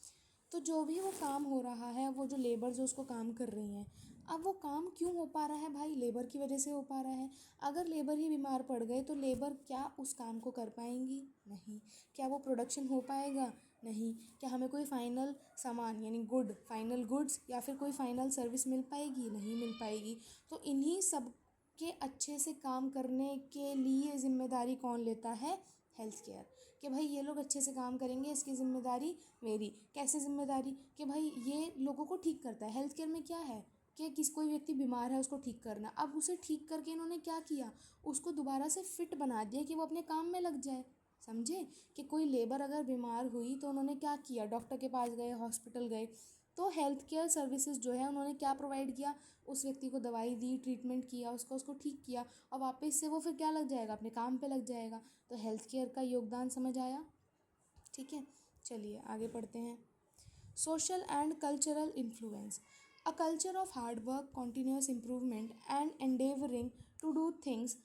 तो जो भी वो काम हो रहा है, वो जो लेबर जो उसको काम कर रही हैं, अब वो काम क्यों हो पा रहा है भाई, लेबर की वजह से हो पा रहा है। अगर लेबर ही बीमार पड़ गए तो लेबर क्या उस काम को कर पाएंगी, नहीं। क्या वो प्रोडक्शन हो पाएगा, नहीं। क्या हमें कोई फाइनल सामान यानी फाइनल गुड्स या फिर कोई फाइनल सर्विस मिल पाएगी, नहीं मिल पाएगी। तो इन्हीं सब के अच्छे से काम करने के लिए जिम्मेदारी कौन लेता है, हेल्थ केयर। कि भाई ये लोग अच्छे से काम करेंगे, इसकी जिम्मेदारी मेरी। कैसे जिम्मेदारी, कि भाई ये लोगों को ठीक करता है। हेल्थ केयर में क्या है कि कोई व्यक्ति बीमार है उसको ठीक करना। अब उसे ठीक करके इन्होंने क्या किया, उसको दोबारा से फिट बना दिया कि वो अपने काम में लग जाए। समझे, कि कोई लेबर अगर बीमार हुई तो उन्होंने क्या किया, डॉक्टर के पास गए, हॉस्पिटल गए, तो हेल्थ केयर सर्विसेज जो है उन्होंने क्या प्रोवाइड किया, उस व्यक्ति को दवाई दी, ट्रीटमेंट किया, उसको ठीक किया, और वापस से वो फिर क्या लग जाएगा, अपने काम पे लग जाएगा। तो हेल्थ केयर का योगदान समझ आया, ठीक है। चलिए आगे पढ़ते हैं। Social and cultural influence. A culture of hard work, continuous improvement and endeavouring to do things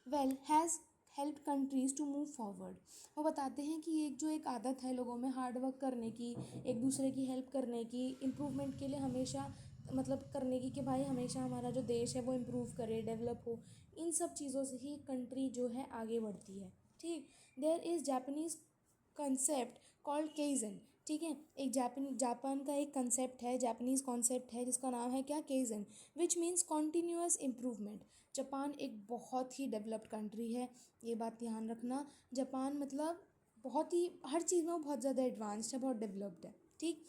well has help countries to move forward. वो बताते हैं कि एक आदत है लोगों में हार्ड वर्क करने की, एक दूसरे की हेल्प करने की, इम्प्रूवमेंट के लिए हमेशा मतलब करने की, कि भाई हमेशा हमारा जो देश है वो इम्प्रूव करे, डेवलप हो। इन सब चीज़ों से ही कंट्री जो है आगे बढ़ती है, ठीक। There is Japanese concept called kaizen, ठीक है। एक जापान का एक कंसेप्ट है, जापानीज़ कॉन्सेप्ट है, जिसका नाम है क्या, kaizen, which means continuous improvement. Japan एक बहुत ही डेवलप्ड कंट्री है, ये बात ध्यान रखना। जापान मतलब बहुत ही हर चीज़ में वो बहुत ज़्यादा एडवांस्ड है, बहुत डेवलप्ड है, ठीक।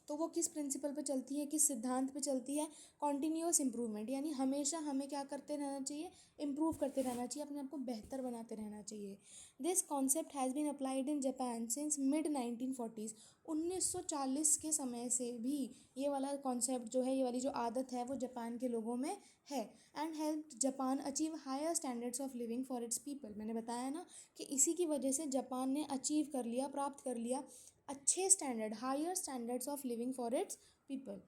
तो वो किस प्रिंसिपल पे चलती है, किस सिद्धांत पे चलती है, कॉन्टीन्यूअस इम्प्रूवमेंट। यानी हमेशा हमें क्या करते रहना चाहिए, इम्प्रूव करते रहना चाहिए, अपने आप को बेहतर बनाते रहना चाहिए। This concept has been applied in Japan since mid 1940s। 1940 के समय से भी ये वाला कॉन्सेप्ट जो है, ये वाली जो आदत है, वो जापान के लोगों में है। And help Japan achieve higher standards of living for its people. मैंने बताया ना कि इसी की वजह से जापान ने अचीव कर लिया, प्राप्त कर लिया अच्छे standard, higher standards of living for its people.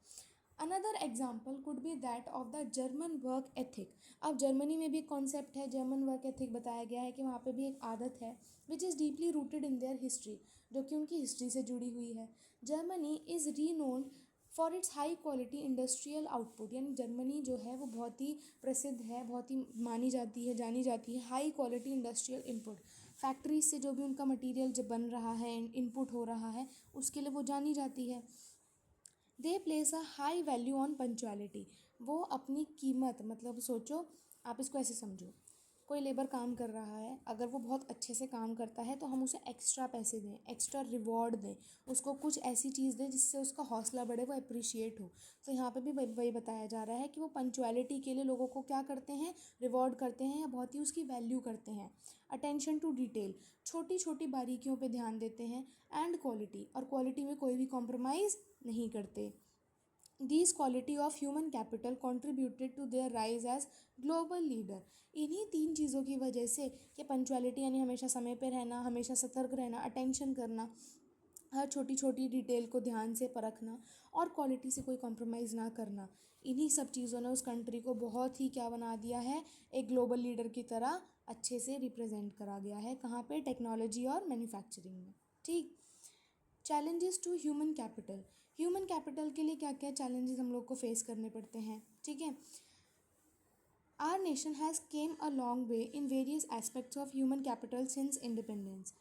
Another example could be that of the German work ethic. अब जर्मनी में भी एक कॉन्सेप्ट है, जर्मन वर्क एथिक बताया गया है कि वहाँ पे भी एक आदत है which is deeply rooted in their history, जो कि उनकी हिस्ट्री से जुड़ी हुई है। Germany is renowned for its high quality industrial output, यानी जर्मनी जो है वो बहुत ही प्रसिद्ध है, बहुत ही मानी जाती है, जानी जाती है high quality industrial input. Factories से जो भी उनका मटेरियल जब बन रहा है, इनपुट हो रहा है, उसके लिए वो जानी जाती है। दे place a high value on punctuality. वो अपनी कीमत, मतलब सोचो, आप इसको ऐसे समझो, कोई लेबर काम कर रहा है, अगर वो बहुत अच्छे से काम करता है तो हम उसे एक्स्ट्रा पैसे दें, एक्स्ट्रा रिवॉर्ड दें, उसको कुछ ऐसी चीज़ दें जिससे उसका हौसला बढ़े, वो अप्रिशिएट हो। तो यहाँ पे भी वही बताया जा रहा है कि वो पंचुअलिटी के लिए लोगों को क्या करते हैं, रिवॉर्ड करते हैं या बहुत ही उसकी वैल्यू करते हैं। अटेंशन टू डिटेल, छोटी छोटी बारीकियों पे ध्यान देते हैं। एंड क्वालिटी, और क्वालिटी में कोई भी कॉम्प्रोमाइज़ नहीं करते। These quality of human capital contributed to their rise as global leader। इन्हीं तीन चीज़ों की वजह से, कि पंचुअलिटी यानी हमेशा समय पे रहना, हमेशा सतर्क रहना, अटेंशन करना, हर छोटी छोटी डिटेल को ध्यान से परखना, और क्वालिटी से कोई कॉम्प्रोमाइज़ ना करना, इन्हीं सब चीज़ों ने उस कंट्री को बहुत ही क्या बना दिया है, एक ग्लोबल लीडर की तरह अच्छे से रिप्रेजेंट करा गया है। कहाँ पे? टेक्नोलॉजी और मैन्युफैक्चरिंग में। ठीक। Challenges to human capital. Human capital के लिए क्या क्या चैलेंजेस हम लोग को फेस करने पड़ते हैं, ठीक है। Our nation has came a long way in various aspects of human capital since independence.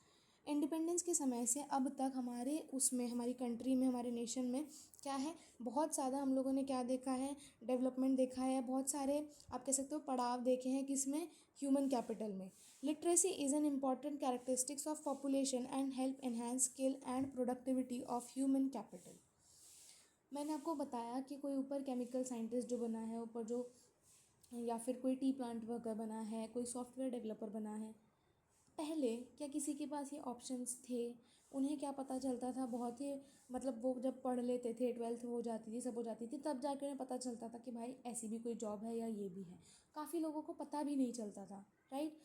Independence के समय से अब तक हमारे उसमें, हमारी कंट्री में, हमारे नेशन में क्या है, बहुत ज़्यादा हम लोगों ने क्या देखा है, डेवलपमेंट देखा है, बहुत सारे आप कह सकते हो पड़ाव देखे हैं, किसमें? ह्यूमन कैपिटल में। Literacy is an important characteristics of population and help enhance skill and productivity of human capital. मैंने आपको बताया कि कोई ऊपर केमिकल साइंटिस्ट जो बना है, ऊपर जो, या फिर कोई टी प्लांट वर्कर बना है, कोई सॉफ्टवेयर डेवलपर बना है, पहले क्या किसी के पास ये ऑप्शंस थे? उन्हें क्या पता चलता था? बहुत ही, मतलब वो जब पढ़ लेते थे, 12th हो जाती थी, सब हो जाती थी, तब जाकर उन्हें पता चलता था कि भाई ऐसी भी कोई जॉब है या ये भी है। काफ़ी लोगों को पता भी नहीं चलता था, राइट।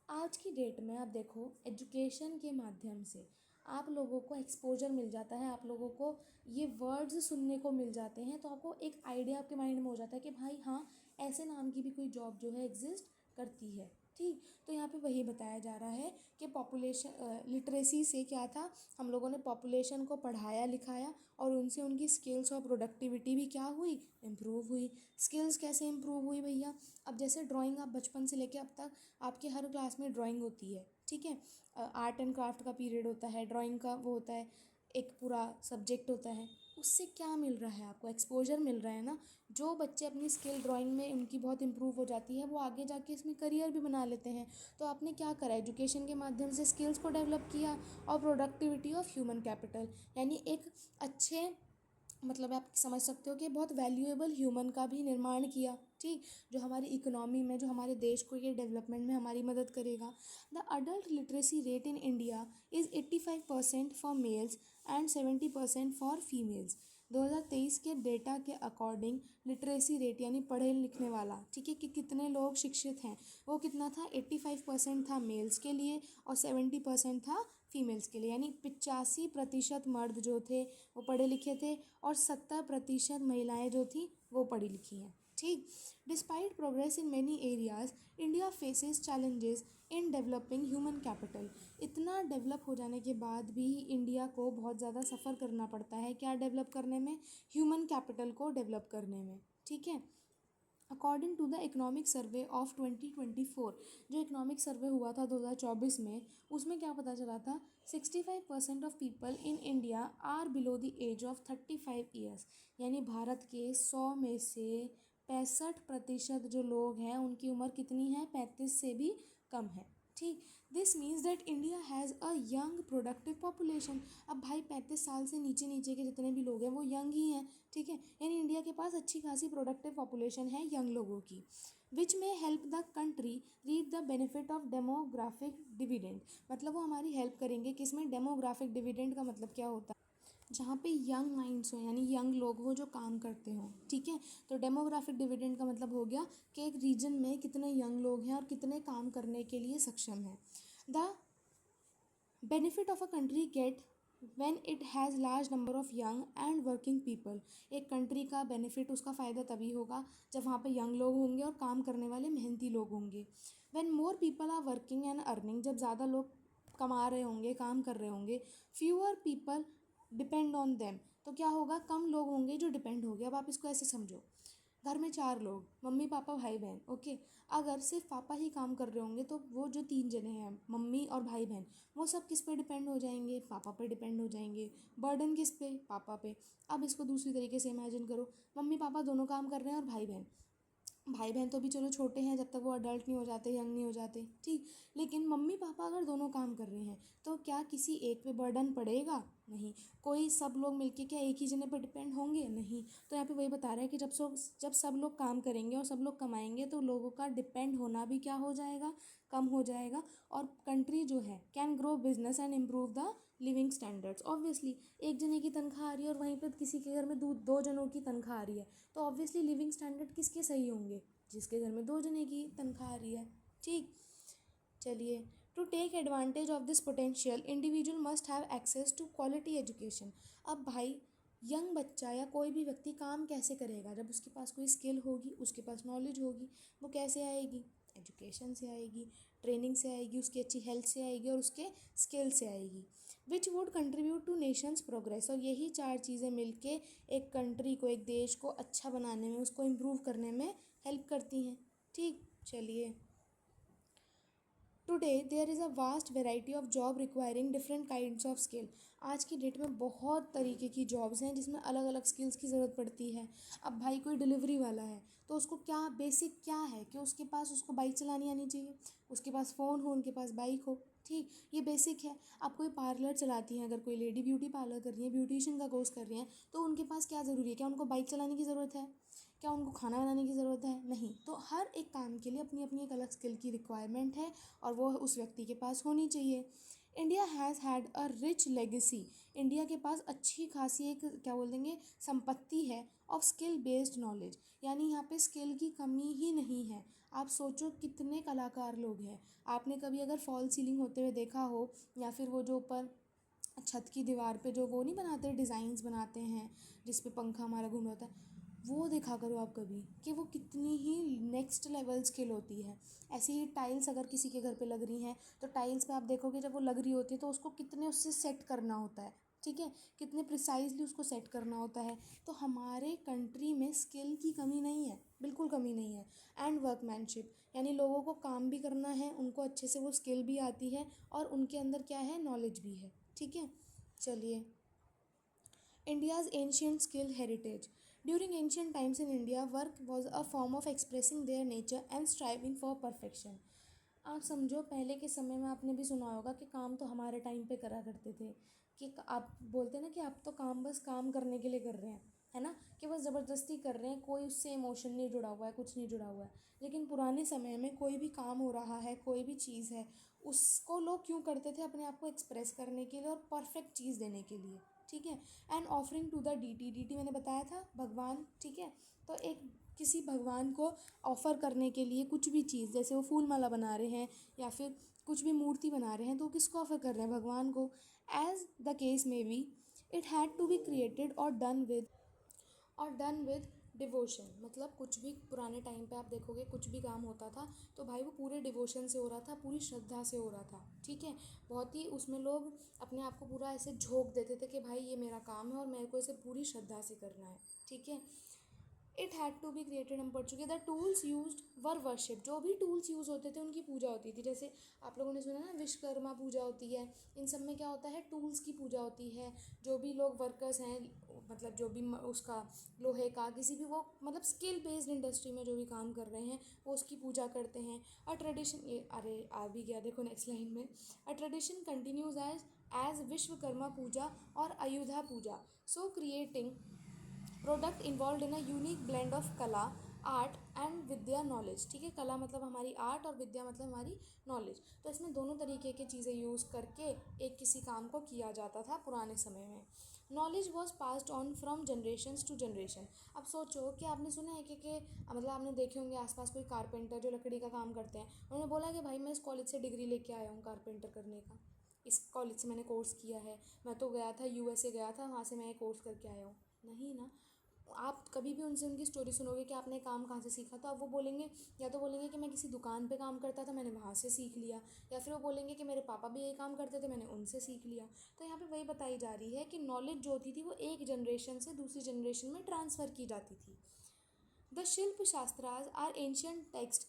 आज की डेट में आप देखो, एजुकेशन के माध्यम से आप लोगों को एक्सपोजर मिल जाता है, आप लोगों को ये वर्ड्स सुनने को मिल जाते हैं, तो आपको एक आइडिया आपके माइंड में हो जाता है कि भाई हाँ, ऐसे नाम की भी कोई जॉब जो है एग्जिस्ट करती है। ठीक। तो यहाँ पे वही बताया जा रहा है कि पॉपुलेशन लिटरेसी से क्या था, हम लोगों ने पॉपुलेशन को पढ़ाया लिखाया, और उनसे उनकी स्किल्स और प्रोडक्टिविटी भी क्या हुई, इम्प्रूव हुई। स्किल्स कैसे इम्प्रूव हुई भैया? अब जैसे ड्राइंग, आप बचपन से लेके अब तक आपके हर क्लास में ड्राइंग होती है, ठीक है। आर्ट एंड क्राफ्ट का पीरियड होता है, ड्राइंग का वो होता है, एक पूरा सब्जेक्ट होता है। उससे क्या मिल रहा है आपको? एक्सपोजर मिल रहा है ना। जो बच्चे अपनी स्किल ड्राइंग में उनकी बहुत इंप्रूव हो जाती है, वो आगे जाके इसमें करियर भी बना लेते हैं। तो आपने क्या करा? एजुकेशन के माध्यम से स्किल्स को डेवलप किया, और प्रोडक्टिविटी ऑफ ह्यूमन कैपिटल, यानी एक अच्छे, मतलब आप समझ सकते हो कि बहुत वैल्यूएबल ह्यूमन का भी निर्माण किया। ठीक। जो हमारी इकोनॉमी में, जो हमारे देश को ये डेवलपमेंट में हमारी मदद करेगा। The adult literacy rate in India is 85% for mails and 70% for females. 2023 के डेटा के अकॉर्डिंग लिटरेसी रेट, यानी पढ़े लिखने वाला, ठीक है, कि कितने लोग शिक्षित हैं, वो कितना था? 85% था मेल्स के लिए, और 70% था फीमेल्स के लिए। यानी 85% मर्द जो थे वो पढ़े लिखे थे, और 70% महिलाएं जो थी वो पढ़ी लिखी हैं। ठीक। Despite progress in many areas, India faces challenges in developing human capital. इतना डेवलप हो जाने के बाद भी इंडिया को बहुत ज़्यादा सफ़र करना पड़ता है, क्या डेवलप करने में? ह्यूमन कैपिटल को डेवलप करने में। ठीक है। According to the economic survey of 2024, जो इकोनॉमिक सर्वे हुआ था 2024 में, उसमें क्या पता चला था? 65% of people in India are below the age of 35 years. यानी भारत के 100 में से 65% जो लोग हैं, उनकी उम्र कितनी है? 35 से भी कम है। ठीक। This means that India has a young productive population. अब भाई 35 साल से नीचे नीचे के जितने भी लोग हैं वो यंग ही हैं, ठीक है। यानी इंडिया के पास अच्छी खासी प्रोडक्टिव पॉपुलेशन है यंग लोगों की, विच में help the country read the benefit of demographic dividend. मतलब वो हमारी हेल्प करेंगे किसमें? डेमोग्राफिक डिविडेंड का मतलब क्या होता है? जहाँ पे यंग माइंड्स हो, यानी यंग लोग हो जो काम करते हों, ठीक है। तो डेमोग्राफिक डिविडेंड का मतलब हो गया कि एक रीजन में कितने यंग लोग हैं और कितने काम करने के लिए सक्षम हैं। The benefit of a country get when it has large number of young and working people. एक कंट्री का बेनिफिट, उसका फ़ायदा तभी होगा जब वहाँ पे यंग लोग होंगे और काम करने वाले मेहनती लोग होंगे। When more people are working and earning, जब ज़्यादा लोग कमा रहे होंगे, काम कर रहे होंगे, fewer people depend on them, तो क्या होगा, कम लोग होंगे जो डिपेंड होंगे। अब आप इसको ऐसे समझो, घर में चार लोग, मम्मी पापा भाई बहन, ओके। अगर सिर्फ पापा ही काम कर रहे होंगे तो वो जो तीन जने हैं, मम्मी और भाई बहन, वो सब किस पे डिपेंड हो जाएंगे, पापा पे डिपेंड हो जाएंगे। बर्डन किस पे, पापा पे। अब इसको दूसरी तरीके से इमेजिन करो, मम्मी पापा दोनों काम कर रहे हैं और भाई बहन, भाई बहन तो भी चलो छोटे हैं जब तक वो अडल्ट नहीं हो जाते, यंग नहीं हो जाते, ठीक। लेकिन मम्मी पापा अगर दोनों काम कर रहे हैं तो क्या किसी एक पे बर्डन पड़ेगा? नहीं। कोई सब लोग मिलके क्या एक ही जने पर डिपेंड होंगे? नहीं। तो यहाँ पे वही बता रहा है कि जब सब लोग काम करेंगे और सब लोग कमाएंगे तो लोगों का डिपेंड होना भी क्या हो जाएगा, कम हो जाएगा। और कंट्री जो है can grow business and improve the living standards. Obviously एक जने की तनख्वाह आ रही है और वहीं पर किसी के घर में दो जनों की तनख्वाह आ रही है, तो ऑब्वियसली लिविंग स्टैंडर्ड किसके सही होंगे? जिसके घर में दो जने की तनख्वाह आ रही है, ठीक। चलिए, to take advantage of this potential individual must have access to quality education. अब भाई, यंग बच्चा या कोई भी व्यक्ति काम कैसे करेगा? जब उसके पास कोई स्किल होगी, उसके पास नॉलेज होगी। वो कैसे आएगी? एजुकेशन से आएगी, ट्रेनिंग से आएगी, उसकी अच्छी हेल्थ से आएगी और उसके स्किल से आएगी, which would contribute two nations progress. और यही चार चीज़ें मिलके एक कंट्री को, एक देश को अच्छा बनाने में, उसको इम्प्रूव करने में हेल्प करती हैं, ठीक। चलिए, today there is a vast variety of job requiring different kinds of skill. आज की डेट में बहुत तरीके की जॉब्स हैं जिसमें अलग अलग स्किल्स की ज़रूरत पड़ती है। अब भाई कोई डिलीवरी वाला है तो उसको क्या बेसिक क्या है कि उसके पास, उसको बाइक चलानी आनी चाहिए, उसके पास फ़ोन हो, उनके पास बाइक हो, ठीक। ये बेसिक है। अब कोई पार्लर चलाती हैं, अगर कोई लेडी ब्यूटी पार्लर कर रही है, ब्यूटिशियन का कोर्स कर रही हैं, तो उनके पास क्या ज़रूरी है? क्या उनको बाइक चलाने की ज़रूरत है? क्या उनको खाना बनाने की ज़रूरत है? नहीं। तो हर एक काम के लिए अपनी अपनी एक अलग स्किल की रिक्वायरमेंट है और वो उस व्यक्ति के पास होनी चाहिए। India has had a rich legacy. India के पास अच्छी खासी एक क्या बोल देंगे संपत्ति है ऑफ स्किल बेस्ड नॉलेज, यानी यहाँ पे स्किल की कमी ही नहीं है। आप सोचो कितने कलाकार लोग हैं। आपने कभी अगर फॉल सीलिंग होते हुए देखा हो, या फिर वो जो ऊपर छत की दीवार पे जो वो नहीं बनाते, डिज़ाइंस बनाते हैं जिस पे पंखा हमारा घूम रहा होता है, वो देखा करो आप कभी कि वो कितनी ही नेक्स्ट लेवल स्किल होती है। ऐसे ही टाइल्स अगर किसी के घर पे लग रही हैं तो टाइल्स पे आप देखोगे जब वो लग रही होती है तो उसको कितने उससे सेट करना होता है, ठीक है, कितने प्रिसाइजली उसको सेट करना होता है। तो हमारे कंट्री में स्किल की कमी नहीं है, बिल्कुल कमी नहीं है। एंड वर्कमैनशिप, यानी लोगों को काम भी करना है, उनको अच्छे से वो स्किल भी आती है और उनके अंदर क्या है, नॉलेज भी है, ठीक है। चलिए, India's ancient skill heritage. During ancient times in India, work was a form of expressing their nature and striving for perfection. आप समझो पहले के समय में आपने भी सुना होगा कि काम तो हमारे टाइम पे करा करते थे, कि आप बोलते हैं ना कि आप तो काम बस काम करने के लिए कर रहे हैं, है ना, कि बस ज़बरदस्ती कर रहे हैं, कोई उससे इमोशन नहीं जुड़ा हुआ है, कुछ नहीं जुड़ा हुआ है। लेकिन पुराने समय में कोई भी काम हो रहा है, कोई भी चीज़ है, उसको लोग क्यों करते थे? अपने आप को एक्सप्रेस करने के लिए और परफेक्ट चीज़ देने के लिए, ठीक है। And offering to the deity, deity मैंने बताया था भगवान, ठीक है। तो एक किसी भगवान को ऑफ़र करने के लिए कुछ भी चीज़, जैसे वो फूल माला बना रहे हैं या फिर कुछ भी मूर्ति बना रहे हैं, तो किसको ऑफ़र कर रहे हैं? भगवान को। As the case may be, it had to be created और डन विद डिवोशन। मतलब कुछ भी पुराने टाइम पे आप देखोगे कुछ भी काम होता था तो भाई वो पूरे डिवोशन से हो रहा था, पूरी श्रद्धा से हो रहा था, ठीक है। बहुत ही उसमें लोग अपने आप को पूरा ऐसे झोंक देते थे कि भाई ये मेरा काम है और मेरे को इसे पूरी श्रद्धा से करना है, ठीक है। It had to be created, हम पढ़ चुके। The tools used were worship, जो भी टूल्स यूज़ होते थे उनकी पूजा होती थी। जैसे आप लोगों ने सुना ना विश्वकर्मा पूजा होती है, इन सब में क्या होता है, टूल्स की पूजा होती है। जो भी लोग वर्कर्स हैं, मतलब जो भी उसका लोहे का किसी भी वो मतलब स्किल बेस्ड इंडस्ट्री में जो भी काम कर रहे हैं वो उसकी पूजा करते हैं। अ ट्रेडिशन, ये अरे आ भी गया देखो नेक्स्ट लाइन में, a tradition continues as Vishwakarma Puja और Ayudha Puja, so creating product involve in a unique blend of kala, art and vidya knowledge, ठीक है। कला मतलब हमारी आर्ट और विद्या मतलब हमारी नॉलेज। तो इसमें दोनों तरीके की चीज़ें यूज़ करके एक किसी काम को किया जाता था पुराने समय में। Knowledge was passed on from generation to generation. अब सोचो कि आपने सुना है कि मतलब आपने देखे होंगे आसपास कोई कारपेंटर जो लकड़ी का काम करते हैं, उन्होंने बोला कि भाई मैं इस कॉलेज से डिग्री लेके आया हूँ कारपेंटर करने का, इस कॉलेज से मैंने कोर्स किया है, मैं तो गया था यूएसए गया था, वहाँ से मैं ये कोर्स करके आया हूँ। नहीं ना। आप कभी भी उनसे उनकी स्टोरी सुनोगे कि आपने काम कहाँ से सीखा, तो अब वो बोलेंगे, या तो बोलेंगे कि मैं किसी दुकान पे काम करता था, मैंने वहाँ से सीख लिया, या फिर वो बोलेंगे कि मेरे पापा भी यही काम करते थे, मैंने उनसे सीख लिया। तो यहाँ पे वही बताई जा रही है कि नॉलेज जो होती थी वो एक जनरेशन से दूसरी जनरेशन में ट्रांसफ़र की जाती थी। The Shilpa Shastras are ancient text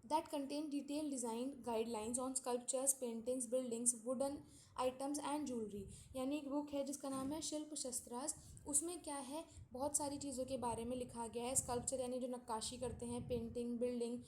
that contain detailed design guidelines on sculptures, paintings, buildings, wooden items and jewelry। यानी एक बुक है जिसका नाम है शिल्प शस्त्रास। उसमें क्या है, बहुत सारी चीज़ों के बारे में लिखा गया है। स्कल्पचर यानी जो नक्काशी करते हैं, पेंटिंग, बिल्डिंग,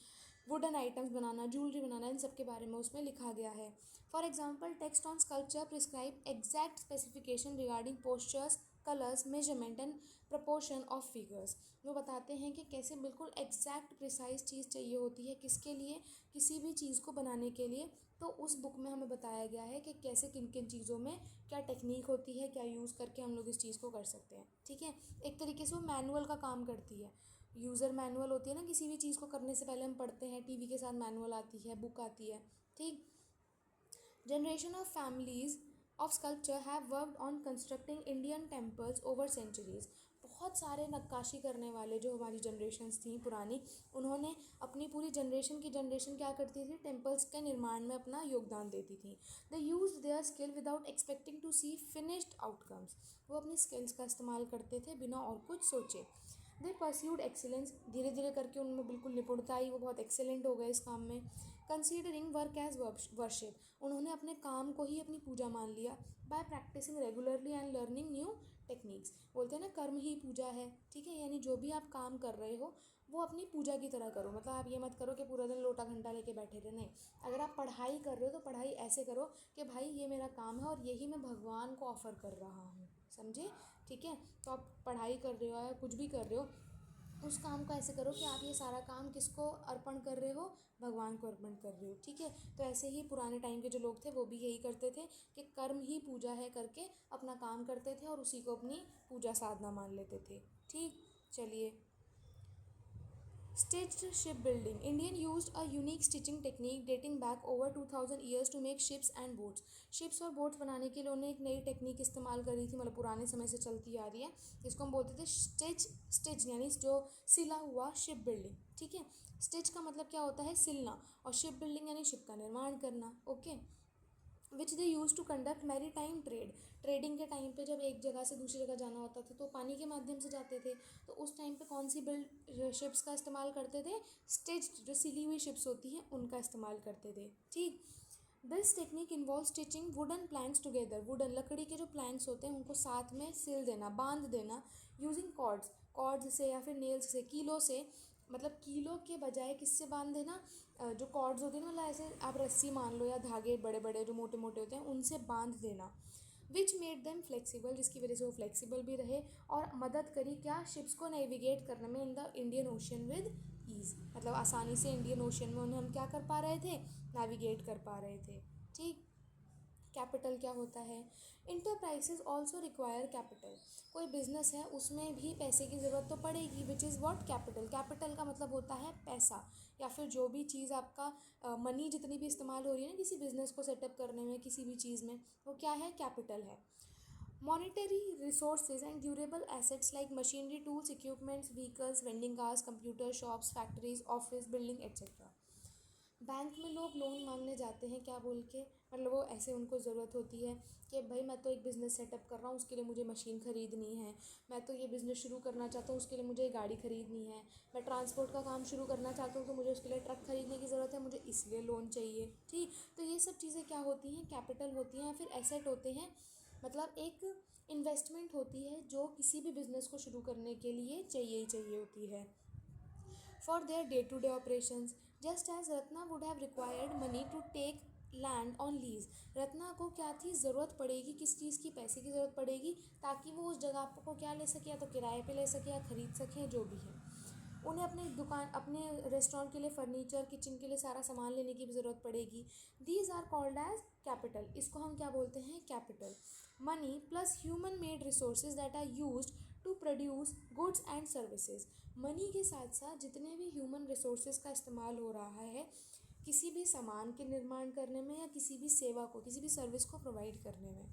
वुडन आइटम्स बनाना, ज्वेलरी बनाना, इन सब के बारे में उसमें लिखा गया है। For example, text on sculpture prescribe exact specification regarding postures, colours, measurement and proportion of figures. वो बताते हैं कि कैसे बिल्कुल एग्जैक्ट प्रिसाइज चीज़ चाहिए होती है किसके लिए, किसी भी चीज़ को बनाने के लिए। तो उस बुक में हमें बताया गया है कि कैसे किन किन चीज़ों में क्या टेक्निक होती है, क्या यूज़ करके हम लोग इस चीज़ को कर सकते हैं। ठीक है, एक तरीके से वो मैनुअल का काम करती है। यूज़र मैनुअल होती है ना, किसी भी चीज़ को करने से पहले हम पढ़ते हैं, टीवी के साथ मैनुअल आती है, बुक आती है। ठीक। Generation of families of sculpture have worked on constructing Indian temples over centuries। बहुत सारे नक्काशी करने वाले जो हमारी जनरेशन्स थी पुरानी, उन्होंने अपनी पूरी जनरेशन की जनरेशन क्या करती थी, टेम्पल्स के निर्माण में अपना योगदान देती थी। They use their skill without expecting to see finished outcomes. वो अपनी स्किल्स का इस्तेमाल करते थे बिना और कुछ सोचे। दे परस्यूड एक्सीलेंस। धीरे धीरे करके उनमें बिल्कुल निपुणता आई, वो बहुत एक्सेलेंट हो गए इस काम में। Considering work as worship. उन्होंने अपने काम को ही अपनी पूजा मान लिया। By practising regularly and learning new techniques. बोलते हैं ना, कर्म ही पूजा है। ठीक है, यानी जो भी आप काम कर रहे हो वो अपनी पूजा की तरह करो। मतलब आप ये मत करो कि पूरा दिन लोटा घंटा लेके बैठे रहे, नहीं। अगर आप पढ़ाई कर रहे हो तो पढ़ाई ऐसे करो कि भाई ये मेरा काम है और यही मैं भगवान को ऑफ़र कर रहा हूँ। समझे? ठीक है, तो आप पढ़ाई कर रहे हो या कुछ भी कर रहे हो, उस काम को ऐसे करो कि आप ये सारा काम किसको अर्पण कर रहे हो, भगवान को अर्पण कर रहे हो। ठीक है, तो ऐसे ही पुराने टाइम के जो लोग थे वो भी यही करते थे कि कर्म ही पूजा है करके अपना काम करते थे और उसी को अपनी पूजा साधना मान लेते थे। ठीक, चलिए। Stitched shipbuilding. Indian used a unique stitching technique dating back over 2000 years to make ships and boats. Ships और boats बनाने के लिए उन्होंने एक नई टेक्निक इस्तेमाल करी थी, मतलब पुराने समय से चलती आ रही है, जिसको हम बोलते थे स्टिच यानी जो सिला हुआ शिप बिल्डिंग। ठीक है, स्टिच का मतलब क्या होता है, सिलना, और शिप बिल्डिंग यानी शिप का निर्माण करना। Okay, which they use to conduct maritime trade. Trading के टाइम पे जब एक जगह से दूसरी जगह जाना होता था तो पानी के माध्यम से जाते थे, तो उस टाइम पे कौन सी बिल्ड शिप्स का इस्तेमाल करते थे, स्टिच्ड, जो सिली हुई शिप्स होती हैं उनका इस्तेमाल करते थे। ठीक। This technique involve stitching wooden planks together. Wooden लकड़ी के जो प्लैंक्स होते हैं उनको साथ में सिल देना, बांध देना, यूजिंग कॉर्ड्स से या फिर नेल्स से, कीलों से। मतलब कीलों के बजाय किससे बांध देना, जो कॉर्ड्स होती है ना, मतलब ऐसे आप रस्सी मान लो या धागे बड़े बड़े जो मोटे मोटे होते हैं उनसे बांध देना। विच मेड देम फ्लेक्सिबल, जिसकी वजह से वो फ्लेक्सिबल भी रहे और मदद करी क्या, शिप्स को नेविगेट करने में in the Indian Ocean with ease. मतलब आसानी से इंडियन ओशन में उन्हें हम क्या कर पा रहे थे, नेविगेट कर पा रहे थे। ठीक। कैपिटल क्या होता है, इंटरप्राइजेज ऑल्सो रिक्वायर कैपिटल। कोई बिजनेस है उसमें भी पैसे की ज़रूरत तो पड़ेगी, which is what, capital. Capital का मतलब होता है पैसा, या फिर जो भी चीज़ आपका मनी जितनी भी इस्तेमाल हो रही है ना किसी बिजनेस को सेटअप करने में, किसी भी चीज़ में, वो क्या है, कैपिटल है। Monetary resources and durable assets like machinery, tools, equipments, vehicles, vending cars, computer, shops, factories, office building etcetera. Bank में लोग लोन मांगने जाते हैं क्या बोल के, मतलब वो ऐसे उनको ज़रूरत होती है कि भाई मैं तो एक बिज़नेस सेटअप कर रहा हूँ, उसके लिए मुझे मशीन ख़रीदनी है, मैं तो ये बिज़नेस शुरू करना चाहता हूँ, उसके लिए मुझे गाड़ी ख़रीदनी है, मैं ट्रांसपोर्ट का काम शुरू करना चाहता हूँ तो मुझे उसके लिए ट्रक ख़रीदने की ज़रूरत है, मुझे इसलिए लोन चाहिए। ठीक, तो ये सब चीज़ें क्या होती हैं, कैपिटल होती हैं या फिर एसेट होते हैं। मतलब एक इन्वेस्टमेंट होती है जो किसी भी बिज़नेस को शुरू करने के लिए चाहिए ही चाहिए होती है। For their day-to-day operations, just as Ratna would have required money to take land on lease. Ratna को क्या थी, ज़रूरत पड़ेगी किस चीज़ की, पैसे की ज़रूरत पड़ेगी ताकि वो उस जगह को क्या ले सके, या तो किराए पे ले सके या ख़रीद सकें, जो भी है। उन्हें अपने दुकान, अपने रेस्टोरेंट के लिए फर्नीचर, किचन के लिए सारा सामान लेने की भी ज़रूरत पड़ेगी। These are called as capital. इसको हम क्या बोलते हैं, capital. Money plus human made resources that are used to produce goods and services. Money के साथ साथ जितने भी ह्यूमन रिसोर्सेज का इस्तेमाल हो रहा है किसी भी सामान के निर्माण करने में या किसी भी सेवा को, किसी भी सर्विस को प्रोवाइड करने में।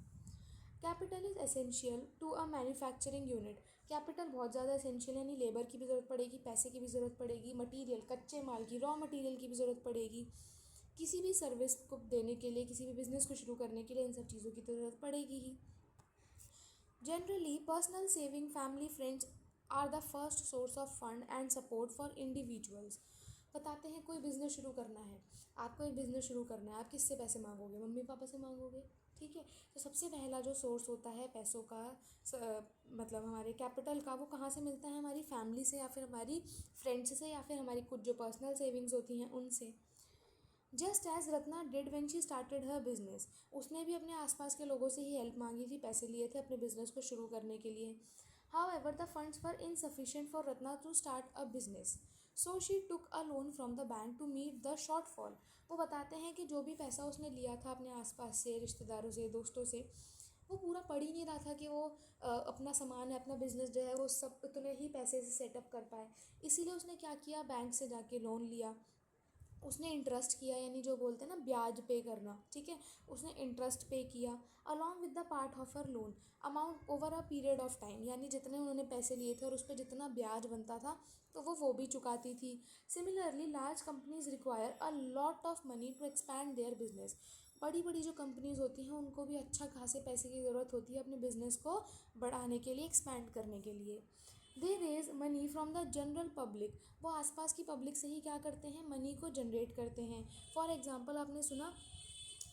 Capital is essential to a manufacturing unit. Capital बहुत ज़्यादा एसेंशियल, यानी लेबर की भी ज़रूरत पड़ेगी, पैसे की भी ज़रूरत पड़ेगी, मटेरियल, कच्चे माल की, रॉ मटेरियल की भी ज़रूरत पड़ेगी। किसी भी सर्विस को देने के लिए, किसी भी बिजनेस को शुरू करने के लिए इन सब चीज़ों की तो ज़रूरत पड़ेगी ही। Generally personal saving, family, friends are the first source of fund and support for individuals. बताते हैं कोई बिज़नेस शुरू करना है, आपको एक बिज़नेस शुरू करना है, आप किससे पैसे मांगोगे? मम्मी पापा से मांगोगे, ठीक है। तो सबसे पहला जो सोर्स होता है पैसों का, मतलब हमारे कैपिटल का, वो कहाँ से मिलता है? हमारी फैमिली से, या फिर हमारी फ्रेंड्स से, या फिर हमारी कुछ जो पर्सनल सेविंग्स होती हैं उनसे। Just as Ratna did when she started her business. उसने भी अपने आसपास के लोगों से ही हेल्प मांगी थी, पैसे लिए थे अपने बिजनेस को शुरू करने के लिए। However the funds were insufficient for Ratna to start a business, so she took a loan from the bank to meet the shortfall. वो बताते हैं कि जो भी पैसा उसने लिया था अपने आसपास से, रिश्तेदारों से, दोस्तों से, वो पूरा पड़ ही नहीं रहा था कि वो अपना सामान है, अपना बिजनेस जो है वो सब उतने ही पैसे से सेटअप कर पाए। इसीलिए उसने क्या किया, बैंक से जाके लोन लिया। उसने इंटरेस्ट किया, यानी जो बोलते हैं ना ब्याज पे करना, ठीक है, उसने इंटरेस्ट पे किया along with the part of her loan amount over a period of time. यानी जितने उन्होंने पैसे लिए थे और उस पर जितना ब्याज बनता था तो वो भी चुकाती थी। Similarly large companies require a lot of money to expand their business. बड़ी बड़ी जो कंपनीज होती हैं उनको भी अच्छा खासे पैसे की ज़रूरत होती है अपने बिजनेस को बढ़ाने के लिए, एक्सपैंड करने के लिए। They raise money from the general public. वो आसपास की पब्लिक से ही क्या करते हैं, मनी को जनरेट करते हैं। फॉर एग्जांपल आपने सुना,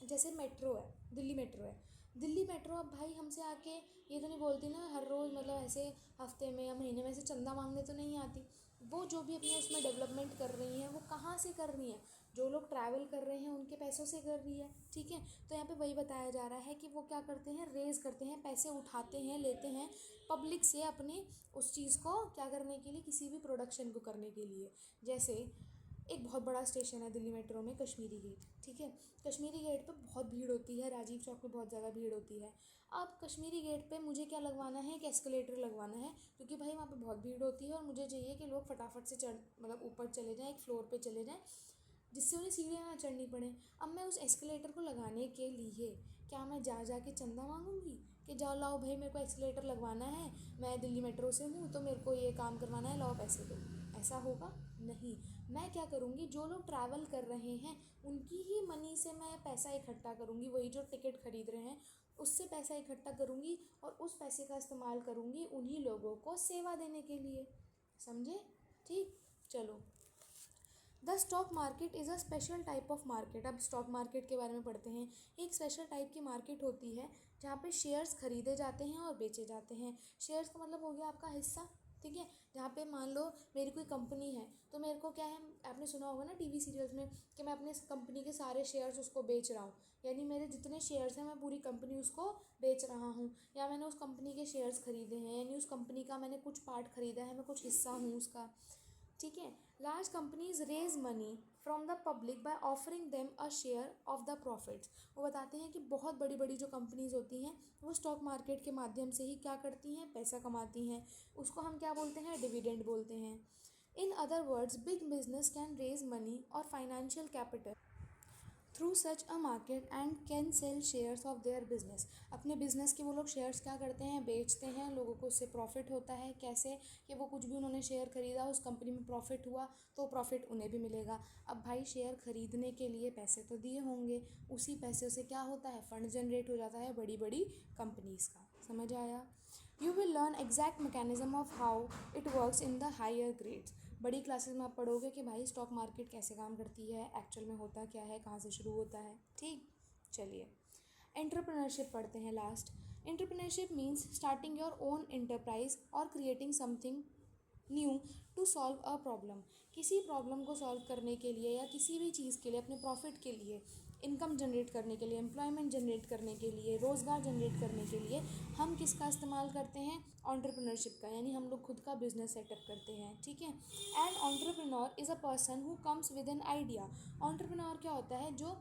जैसे मेट्रो है, दिल्ली मेट्रो है, दिल्ली मेट्रो अब भाई हमसे आके ये तो नहीं बोलती ना हर रोज़, मतलब ऐसे हफ्ते में या महीने में ऐसे चंदा मांगने तो नहीं आती। वो जो भी अपने उसमें डेवलपमेंट कर रही हैं वो कहाँ से कर रही हैं? जो लोग ट्रैवल कर रहे हैं उनके पैसों से कर रही है, ठीक है। तो यहाँ पे वही बताया जा रहा है कि वो क्या करते हैं, रेज करते हैं, पैसे उठाते हैं, लेते हैं पब्लिक से अपने उस चीज़ को क्या करने के लिए, किसी भी प्रोडक्शन को करने के लिए। जैसे एक बहुत बड़ा स्टेशन है दिल्ली मेट्रो में, कश्मीरी गेट, ठीक है। कश्मीरी गेट पे बहुत भीड़ होती है, राजीव चौक पे बहुत ज़्यादा भीड़ होती है। अब कश्मीरी गेट पे मुझे क्या लगवाना है, एक एस्केलेटर लगवाना है, क्योंकि भाई वहाँ पे बहुत भीड़ होती है और मुझे चाहिए कि लोग फटाफट से चढ़, मतलब ऊपर चले जाएँ, एक फ्लोर पे चले जाएँ, जिससे उन्हें सीढ़ियाँ ना चढ़नी पड़े। अब मैं उस एस्केलेटर को लगाने के लिए क्या मैं जा के चंदा मांगूंगी कि जाओ लाओ भाई मेरे को एस्केलेटर लगवाना है, मैं दिल्ली मेट्रो से हूँ तो मेरे को ये काम करवाना है, लाओ पैसे दो? ऐसा होगा नहीं। मैं क्या करूँगी, जो लोग ट्रैवल कर रहे हैं उनकी ही मनी से मैं पैसा इकट्ठा करूँगी, वही जो टिकट खरीद रहे हैं उससे पैसा इकट्ठा करूँगी और उस पैसे का इस्तेमाल करूँगी उन्हीं लोगों को सेवा देने के लिए। समझे? ठीक, चलो। The stock market is a special type of market. अब स्टॉक मार्केट के बारे में पढ़ते हैं। एक स्पेशल टाइप की मार्केट होती है जहाँ पे शेयर्स खरीदे जाते हैं और बेचे जाते हैं। शेयर्स का मतलब हो गया आपका हिस्सा, ठीक है। जहाँ पे मान लो मेरी कोई कंपनी है तो मेरे को क्या है, आपने सुना होगा ना टीवी सीरियल्स में कि मैं अपने कंपनी के सारे शेयर्स उसको बेच रहा हूँ, यानी मेरे जितने शेयर्स हैं मैं पूरी कंपनी उसको बेच रहा हूँ, या मैंने उस कंपनी के शेयर्स खरीदे हैं, यानी उस कंपनी का मैंने कुछ पार्ट खरीदा है, मैं कुछ हिस्सा हूँ उसका, ठीक है। Large companies raise money from the public by offering them a share of the profits. वो बताते हैं कि बहुत बड़ी बड़ी जो कंपनीज होती हैं वो स्टॉक मार्केट के माध्यम से ही क्या करती हैं, पैसा कमाती हैं। उसको हम क्या बोलते हैं, डिविडेंड बोलते हैं। In other words big business can raise money और financial capital through such a market and can sell shares of their business. अपने बिजनेस के वो लोग शेयर्स क्या करते हैं, बेचते हैं, लोगों को उससे प्रॉफिट होता है। कैसे? कि वो कुछ भी उन्होंने शेयर खरीदा, उस कंपनी में प्रॉफिट हुआ तो प्रॉफिट उन्हें भी मिलेगा। अब भाई शेयर खरीदने के लिए पैसे तो दिए होंगे, उसी पैसे से क्या होता है, फंड जनरेट हो जाता है बड़ी बड़ी कंपनीज़ का। समझ आया? You will learn exact mechanism of how it works in the higher grades. बड़ी क्लासेस में आप पढ़ोगे कि भाई स्टॉक मार्केट कैसे काम करती है, एक्चुअल में होता क्या है, कहाँ से शुरू होता है, ठीक। चलिए एंटरप्रेन्योरशिप पढ़ते हैं last. Entrepreneurship means starting your own enterprise और creating something new to solve a problem. किसी प्रॉब्लम को सॉल्व करने के लिए या किसी भी चीज़ के लिए, अपने प्रॉफिट के लिए, इनकम जनरेट करने के लिए, एम्प्लॉयमेंट जनरेट करने के लिए, रोज़गार जनरेट करने के लिए हम किसका इस्तेमाल करते हैं, एंटरप्रेन्योरशिप का। यानी हम लोग खुद का बिजनेस सेटअप करते हैं, ठीक है। And entrepreneur is a person who comes with an idea. Entrepreneur क्या होता है, जो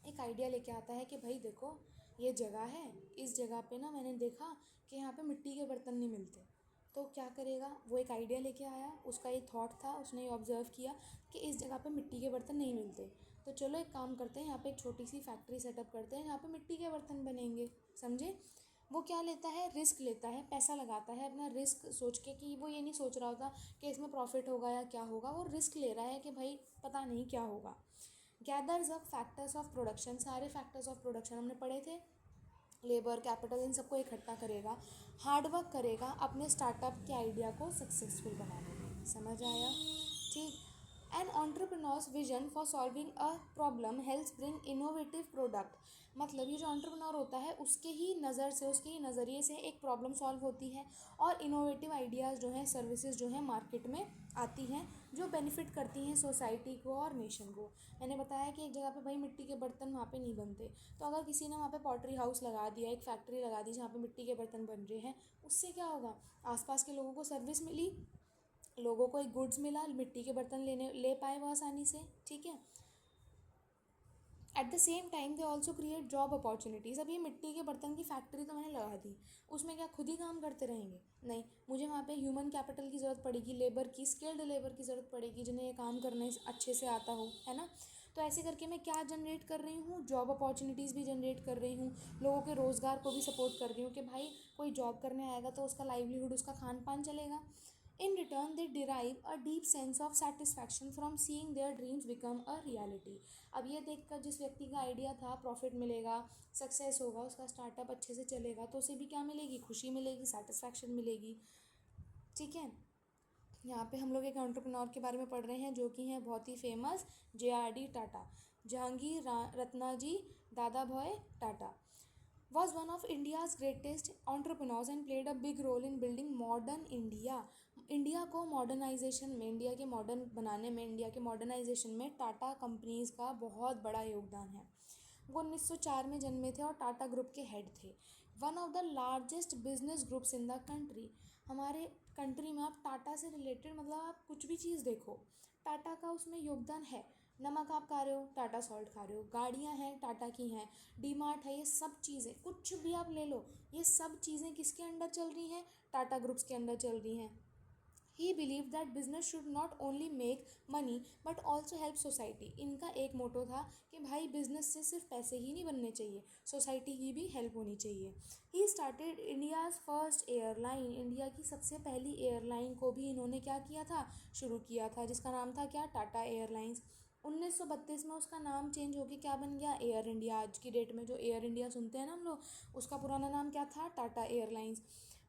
एक आइडिया लेके आता है कि भाई देखो ये जगह है, इस जगह पे ना मैंने देखा कि यहाँ पे मिट्टी के बर्तन नहीं मिलते, तो क्या करेगा, वो एक आइडिया लेके आया, उसका ये थॉट था, उसने ये ऑब्जर्व किया कि इस जगह पे मिट्टी के बर्तन नहीं मिलते, तो चलो एक काम करते हैं, यहाँ पे एक छोटी सी फैक्ट्री सेटअप करते हैं, यहाँ पे मिट्टी के बर्तन बनेंगे। समझे? वो क्या लेता है, रिस्क लेता है, पैसा लगाता है अपना, रिस्क सोच के कि वो ये नहीं सोच रहा होता कि इसमें प्रॉफिट होगा या क्या होगा, वो रिस्क ले रहा है कि भाई पता नहीं क्या होगा। Gathers up factors of production, सारे फैक्टर्स ऑफ प्रोडक्शन हमने पढ़े थे, लेबर, कैपिटल, इन सबको इकट्ठा करेगा, हार्डवर्क करेगा अपने स्टार्टअप के आइडिया को सक्सेसफुल बनाने में। समझ आया? ठीक। An entrepreneur's vision for solving a problem helps bring innovative product, मतलब ये जो एंटरप्रेन्योर होता है उसके ही नज़र से, उसके ही नज़रिए से एक प्रॉब्लम सॉल्व होती है और इनोवेटिव आइडियाज़ जो हैं, सर्विसेज जो हैं मार्केट में आती हैं, जो बेनिफिट करती हैं सोसाइटी को और नेशन को। मैंने बताया कि एक जगह पे भाई मिट्टी के बर्तन वहाँ पे नहीं बनते, तो अगर किसी ने वहाँ पे पॉटरी हाउस लगा दिया, एक फैक्ट्री लगा दी जहाँ पे मिट्टी के बर्तन बन रहे हैं, उससे क्या होगा, आसपास के लोगों को सर्विस मिली, लोगों को एक गुड्स मिला, मिट्टी के बर्तन ले पाए वो आसानी से। ठीक है। At the same time they also create job opportunities. अब ये मिट्टी के बर्तन की फैक्ट्री तो मैंने लगा दी, उसमें क्या खुद ही काम करते रहेंगे? नहीं, मुझे वहाँ पे ह्यूमन कैपिटल की ज़रूरत पड़ेगी, लेबर की, स्किल्ड लेबर की ज़रूरत पड़ेगी, जिन्हें ये काम करने अच्छे से आता हो, है ना? तो ऐसे करके मैं क्या जनरेट कर रही हूँ, जॉब अपॉर्चुनिटीज़ भी जनरेट कर रही हूँ, लोगों के रोज़गार को भी सपोर्ट कर रही हूँ कि भाई कोई जॉब करने आएगा तो उसका लाइवलीहुड, उसका खान पान चलेगा। In return, they derive a deep sense of satisfaction from seeing their dreams become a reality. अब ये देखकर जिस व्यक्ति का आइडिया था प्रॉफिट मिलेगा, सक्सेस होगा, उसका स्टार्टअप अच्छे से चलेगा, तो उसे भी क्या मिलेगी, खुशी मिलेगी, सेटिस्फैक्शन मिलेगी। ठीक है। यहाँ पे हम लोग एक एंटरप्रेन्योर के बारे में पढ़ रहे हैं जो कि हैं बहुत ही फेमस, JRD टाटा, जहांगीर रत्नाजी दादा भॉय Tata. Was one of India's greatest entrepreneurs and played a big role in building modern India. India को मॉडर्नाइजेशन में, इंडिया के मॉडर्न बनाने में, इंडिया के मॉडर्नाइजेशन में टाटा कंपनीज़ का बहुत बड़ा योगदान है। वो 1904 में जन्मे थे और टाटा ग्रुप के हेड थे। One of the largest business groups in the country. हमारे कंट्री में आप टाटा से रिलेटेड, मतलब आप कुछ भी चीज़ देखो, टाटा का उसमें योगदान है। नमक आप खा रहे हो, टाटा सॉल्ट खा रहे हो, गाड़ियाँ हैं टाटा की हैं, डी मार्ट है, ये सब चीज़ें कुछ भी आप ले लो, ये सब चीज़ें किसके अंडर चल रही हैं, टाटा ग्रुप्स के अंडर चल रही हैं। ही believe that business should not only make money but also help society. इनका एक मोटो था कि भाई बिजनेस से सिर्फ पैसे ही नहीं बनने चाहिए, सोसाइटी की भी हेल्प होनी चाहिए। He started India's first airline, India की सबसे पहली एयरलाइन को भी इन्होंने क्या किया था, शुरू किया था, जिसका नाम था क्या, टाटा एयरलाइंस। 1932 में उसका नाम चेंज होकर क्या बन गया, एयर इंडिया। आज की डेट में जो एयर इंडिया सुनते हैं ना हम लोग, उसका पुराना नाम क्या था, Tata airlines.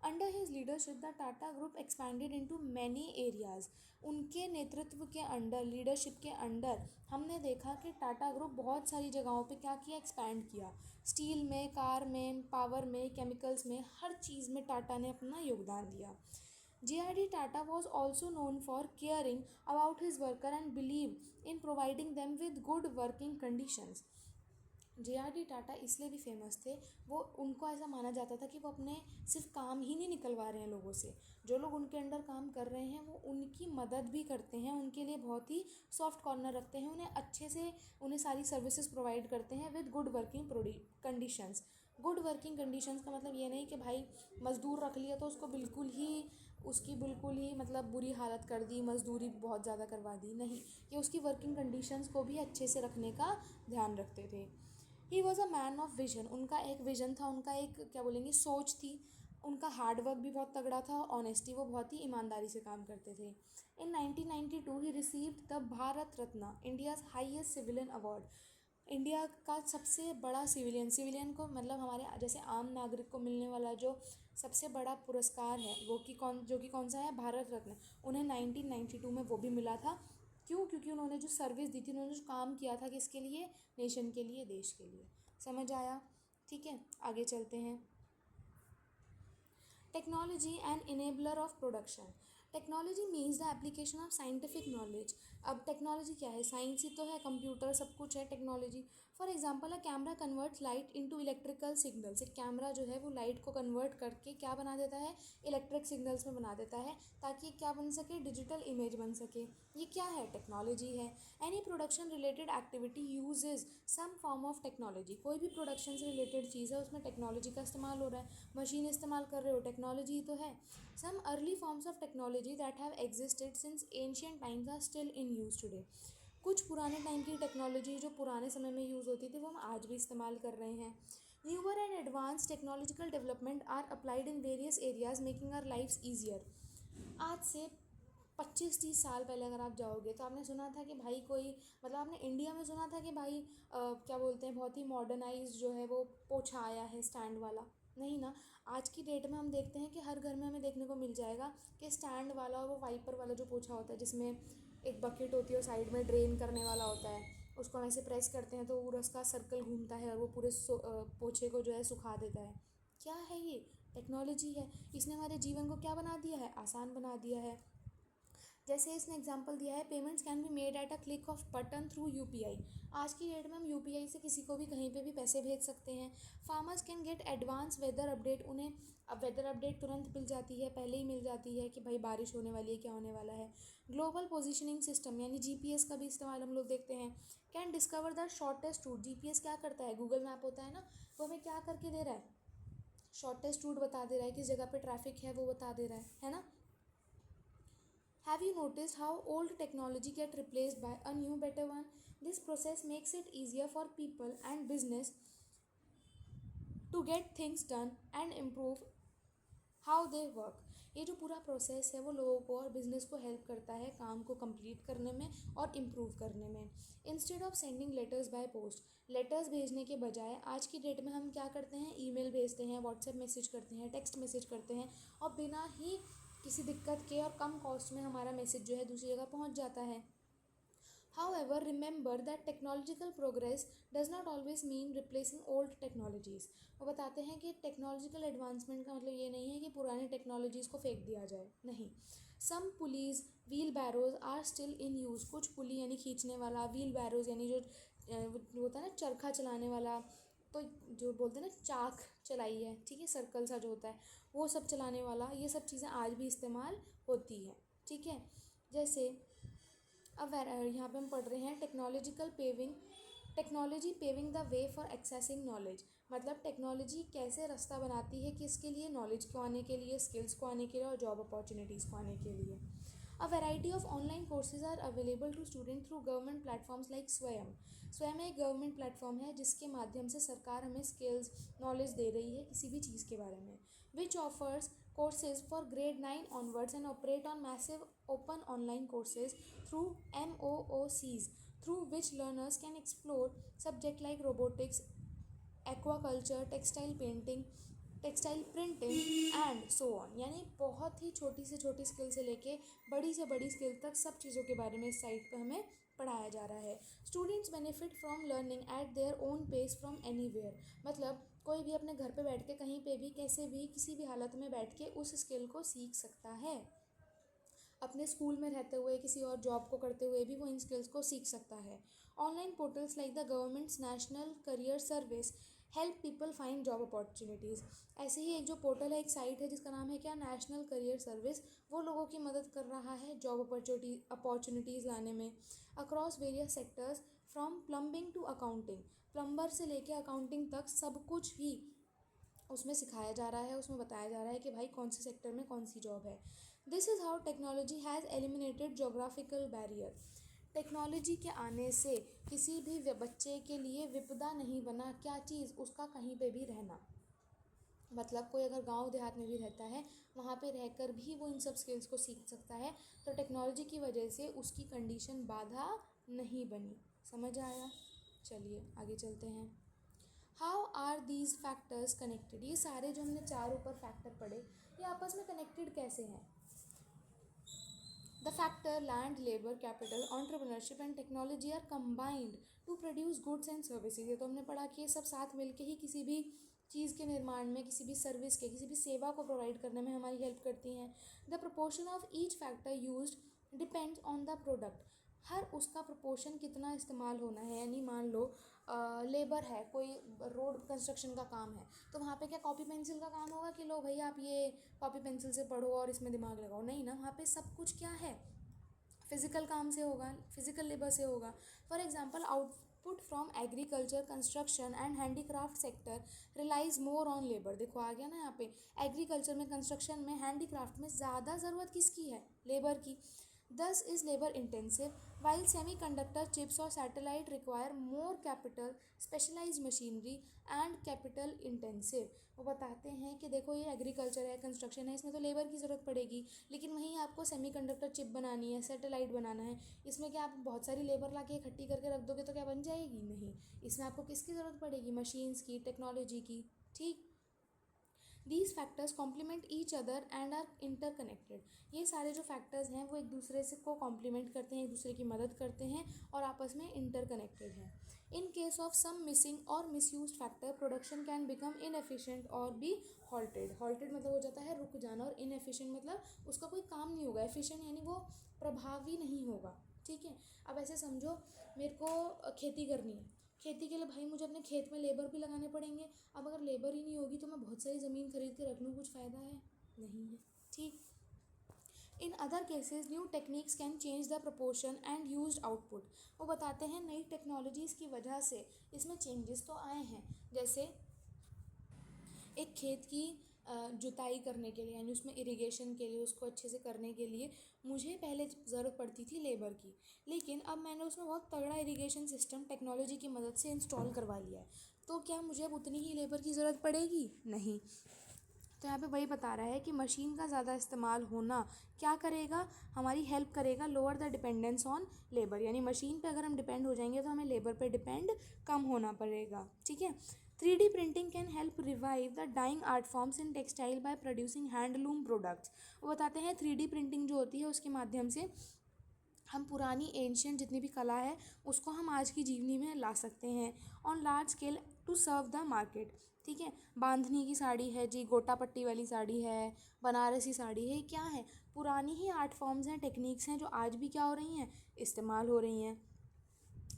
Under his leadership the Tata group expanded into many areas. उनके नेतृत्व के अंडर, लीडरशिप के अंडर हमने देखा कि टाटा ग्रुप बहुत सारी जगहों पे क्या किया, एक्सपैंड किया। स्टील में, कार में, पावर में, केमिकल्स में, हर चीज़ में टाटा ने अपना योगदान दिया। JRD Tata was also known for caring about his worker and believed in providing them with good working conditions. JRD Tata इसलिए भी फेमस थे, वो उनको ऐसा माना जाता था कि वो अपने सिर्फ काम ही नहीं निकलवा रहे हैं लोगों से, जो लोग उनके अंडर काम कर रहे हैं वो उनकी मदद भी करते हैं, उनके लिए बहुत ही सॉफ्ट कॉर्नर रखते हैं, उन्हें अच्छे से, उन्हें सारी सर्विसेज प्रोवाइड करते हैं with good working conditions. Good working conditions का मतलब ये नहीं कि भाई मज़दूर रख लिया तो उसको बिल्कुल ही, उसकी बिल्कुल ही मतलब बुरी हालत कर दी, मज़दूरी बहुत ज़्यादा करवा दी, नहीं, ये उसकी वर्किंग कंडीशंस को भी अच्छे से रखने का ध्यान रखते थे। He was a man of vision, उनका एक विजन था, उनका एक क्या बोलेंगे, सोच थी। उनका हार्डवर्क भी बहुत तगड़ा था, ऑनेस्टी, वो बहुत ही ईमानदारी से काम करते थे। इन 1992 he received the Bharat Ratna, India's highest civilian award. India का सबसे बड़ा सिविलियन को, मतलब हमारे जैसे आम नागरिक को मिलने वाला जो सबसे बड़ा पुरस्कार है वो कि कौन, जो कि कौन सा है, भारत रत्न। उन्हें 1992 में वो भी मिला था। क्यों? क्योंकि उन्होंने जो सर्विस दी थी, उन्होंने जो काम किया था, किसके लिए, नेशन के लिए, देश के लिए। समझ आया? ठीक है, आगे चलते हैं। Technology and enabler of production. Technology means the application of scientific knowledge. अब टेक्नोलॉजी क्या है, साइंस ही तो है, कंप्यूटर सब कुछ है technology. For example a camera converts light into electrical signals. एक कैमरा जो है वो लाइट को कन्वर्ट करके क्या बना देता है, इलेक्ट्रिक सिग्नल्स में बना देता है, ताकि क्या बन सके, डिजिटल इमेज बन सके। ये क्या है, टेक्नोलॉजी है। Any production related activity uses some form of technology. कोई भी प्रोडक्शन से रिलेटेड चीज़ है उसमें टेक्नोलॉजी का इस्तेमाल हो रहा है, मशीन इस्तेमाल कर रहे हो, टेक्नोलॉजी ही तो है। Some early forms of technology that have existed since ancient times are still in use today. कुछ पुराने टाइम की टेक्नोलॉजी जो पुराने समय में यूज़ होती थी वो हम आज भी इस्तेमाल कर रहे हैं। Newer and advance technological development are applied in various areas making our lives easier. आज से 25-30 साल पहले अगर आप जाओगे तो आपने सुना था कि भाई कोई, मतलब आपने इंडिया में सुना था कि भाई क्या बोलते हैं, बहुत ही मॉडर्नाइज जो है वो पोछा आया है स्टैंड वाला। नहीं ना। आज की डेट में हम देखते हैं कि हर घर में हमें देखने को मिल जाएगा कि स्टैंड वाला और वो वाइपर वाला जो पोछा होता है, जिसमें एक बकेट होती है और साइड में ड्रेन करने वाला होता है, उसको हम ऐसे प्रेस करते हैं तो पूरा उसका सर्कल घूमता है और वो पूरे पोछे को जो है सुखा देता है। क्या है ये, टेक्नोलॉजी है। इसने हमारे जीवन को क्या बना दिया है, आसान बना दिया है। जैसे इसने एग्जांपल दिया है, payments can be made at a click off button through UPI. आज की डेट में हम यूपीआई से किसी को भी कहीं पे भी पैसे भेज सकते हैं। Farmers can get advance weather update. उन्हें अब वेदर अपडेट तुरंत मिल जाती है, पहले ही मिल जाती है कि भाई बारिश होने वाली है, क्या होने वाला है। ग्लोबल पोजिशनिंग सिस्टम यानी जीपीएस का भी इस्तेमाल हम लोग देखते हैं। Can discover the shortest route. GPS क्या करता है, गूगल मैप होता है ना, वो हमें क्या करके दे रहा है, शॉर्टेस्ट रूट बता दे रहा है, किस जगह पे ट्रैफिक है वो बता दे रहा है ना। Have you noticed how old technology get replaced by a new better one? This process makes it easier for people and business to get things done and improve how they work. ये जो पूरा प्रोसेस है वो लोगों को और बिजनेस को हेल्प करता है काम को कंप्लीट करने में और इम्प्रूव करने में। Instead of sending letters by post, letters भेजने के बजाय आज की डेट में हम क्या करते हैं, ईमेल भेजते हैं, व्हाट्सएप मैसेज करते हैं, टेक्स्ट मैसेज करते हैं, और बिना ही किसी दिक्कत के और कम कॉस्ट में हमारा मैसेज जो है दूसरी जगह पहुंच जाता है। However, remember that technological progress does not always mean replacing old technologies. वो बताते हैं कि टेक्नोलॉजिकल एडवांसमेंट का मतलब ये नहीं है कि पुरानी टेक्नोलॉजीज़ को फेंक दिया जाए, नहीं। Some pulleys wheelbarrows are still in use. कुछ पुली यानी खींचने वाला, व्हील बैरोज यानी जो वो होता है ना चरखा चलाने वाला, तो जो बोलते हैं ना चाक चलाई है, ठीक है, सर्कल सा जो होता है वो सब चलाने वाला, ये सब चीज़ें आज भी इस्तेमाल होती है, ठीक है। जैसे अब यहाँ पे हम पढ़ रहे हैं technological paving, technology paving the way for accessing knowledge. मतलब टेक्नोलॉजी कैसे रास्ता बनाती है किसके लिए, नॉलेज को आने के लिए, स्किल्स को आने के लिए और जॉब अपॉर्चुनिटीज़ को आने के लिए। A variety of online courses are available to student through government platforms like Swayam. Swayam एक गवर्नमेंट प्लेटफॉर्म है जिसके माध्यम से सरकार हमें स्किल्स नॉलेज दे रही है किसी भी चीज़ के बारे में। Which offers courses for grade 9 onwards and operate on massive open online courses through MOOCs, through which learners can explore subjects like robotics, aquaculture, textile painting, textile printing and so on. यानी बहुत ही छोटी से छोटी स्किल से लेके बड़ी से बड़ी स्किल तक सब चीज़ों के बारे में इस साइट पर हमें पढ़ाया जा रहा है। Students benefit from learning at their own pace from anywhere. मतलब कोई भी अपने घर पे बैठ के कहीं पे भी कैसे भी किसी भी हालत में बैठ के उस स्किल को सीख सकता है। अपने स्कूल में रहते हुए किसी और जॉब को करते हुए भी वो इन स्किल्स को सीख सकता है। Online portals like the governments national career service help people find job opportunities. ऐसे ही एक जो पोर्टल है, एक साइट है जिसका नाम है क्या, नेशनल करियर सर्विस, वो लोगों की मदद कर रहा है जॉब अपॉर्चुनिटीज़ लाने में across various sectors from plumbing to accounting. Plumber से लेके अकाउंटिंग तक सब कुछ ही उसमें सिखाया जा रहा है, उसमें बताया जा रहा है कि भाई कौन से सेक्टर में कौन सी जॉब है। This is how technology has eliminated geographical barrier. Technology के आने से किसी भी बच्चे के लिए विपदा नहीं बना, क्या चीज़, उसका कहीं पे भी रहना। मतलब कोई अगर गांव देहात में भी रहता है वहाँ पे रहकर भी वो इन सब स्किल्स को सीख सकता है, तो टेक्नोलॉजी की वजह से उसकी कंडीशन बाधा नहीं बनी। समझ आया? चलिए आगे चलते हैं। How are these factors connected. ये सारे जो हमने चार ऊपर फैक्टर पढ़े ये आपस में कनेक्टेड कैसे हैं। The factor land, labour, capital, entrepreneurship and technology are combined to produce goods and services. ये तो हमने पढ़ा कि ये सब साथ मिलके ही किसी भी चीज़ के निर्माण में, किसी भी सर्विस के, किसी भी सेवा को प्रोवाइड करने में हमारी हेल्प करती हैं। The proportion of each factor used depends on the product. हर उसका प्रोपोर्शन कितना इस्तेमाल होना है। यानी मान लो लेबर है, कोई रोड कंस्ट्रक्शन का काम है, तो वहाँ पे क्या कॉपी पेंसिल का काम होगा कि लो भाई आप ये कॉपी पेंसिल से पढ़ो और इसमें दिमाग लगाओ? नहीं ना, वहाँ पे सब कुछ क्या है, फिजिकल काम से होगा, फिजिकल लेबर से होगा। For example output from agriculture, construction and handicraft sector relies more on labour. देखो आ गया ना यहाँ पे, एग्रीकल्चर में, कंस्ट्रक्शन में, हैंडीक्राफ्ट में ज़्यादा ज़रूरत किसकी है, लेबर की। Thus is labor intensive, while semiconductor chips और satellite require more capital, specialized machinery and capital intensive। वो बताते हैं कि देखो ये एग्रीकल्चर है, कंस्ट्रक्शन है, इसमें तो लेबर की ज़रूरत पड़ेगी, लेकिन वहीं आपको सेमीकंडक्टर चिप बनानी है, सैटेलाइट बनाना है, इसमें क्या आप बहुत सारी लेबर ला के इकट्ठी करके रख दोगे तो क्या बन जाएगी? नहीं, इसमें आपको किसकी ज़रूरत पड़ेगी, मशीन्स की, टेक्नोलॉजी की। ठीक। These factors complement each other and are interconnected. ये सारे जो फैक्टर्स हैं वो एक दूसरे से को कॉम्प्लीमेंट करते हैं, एक दूसरे की मदद करते हैं और आपस में इंटरकनेक्टेड हैं। In case of some missing और misuse factor, production can become inefficient और बी हॉल्टेड। हॉल्टेड मतलब हो जाता है रुक जाना, और इनएफिशिएंट मतलब उसका कोई काम नहीं होगा, एफिशिएंट यानी वो प्रभावी नहीं होगा। ठीक है। अब ऐसे समझो मेरे को खेती करनी है, खेती के लिए भाई मुझे अपने खेत में लेबर भी लगाने पड़ेंगे। अब अगर लेबर ही नहीं होगी तो मैं बहुत सारी ज़मीन खरीद के रख लूँ, कुछ फ़ायदा है? नहीं है। ठीक। In other cases new techniques can change the proportion and used output. वो बताते हैं नई टेक्नोलॉजीज़ की वजह से इसमें चेंजेस तो आए हैं। जैसे एक खेत की जुताई करने के लिए, यानी उसमें इरिगेशन के लिए, उसको अच्छे से करने के लिए मुझे पहले ज़रूरत पड़ती थी लेबर की, लेकिन अब मैंने उसमें बहुत तगड़ा इरिगेशन सिस्टम टेक्नोलॉजी की मदद से इंस्टॉल करवा लिया है, तो क्या मुझे अब उतनी ही लेबर की ज़रूरत पड़ेगी? नहीं। तो यहाँ पे वही बता रहा है कि मशीन का ज़्यादा इस्तेमाल होना क्या करेगा, हमारी हेल्प करेगा lower the dependence on labour. यानी मशीन पे अगर हम डिपेंड हो जाएंगे तो हमें लेबर पे डिपेंड कम होना पड़ेगा। ठीक है। 3D printing can help revive the dying art forms in textile by producing handloom products. वो बताते हैं 3D प्रिंटिंग जो होती है उसके माध्यम से हम पुरानी एंशियंट जितनी भी कला है उसको हम आज की जीवनी में ला सकते हैं on large scale to serve the market. ठीक है। बांधनी की साड़ी है जी, गोटा पट्टी वाली साड़ी है, बनारसी साड़ी है, क्या है, पुरानी ही आर्ट फॉर्म्स हैं, टेक्निक्स हैं जो आज भी क्या हो रही हैं, इस्तेमाल हो रही हैं।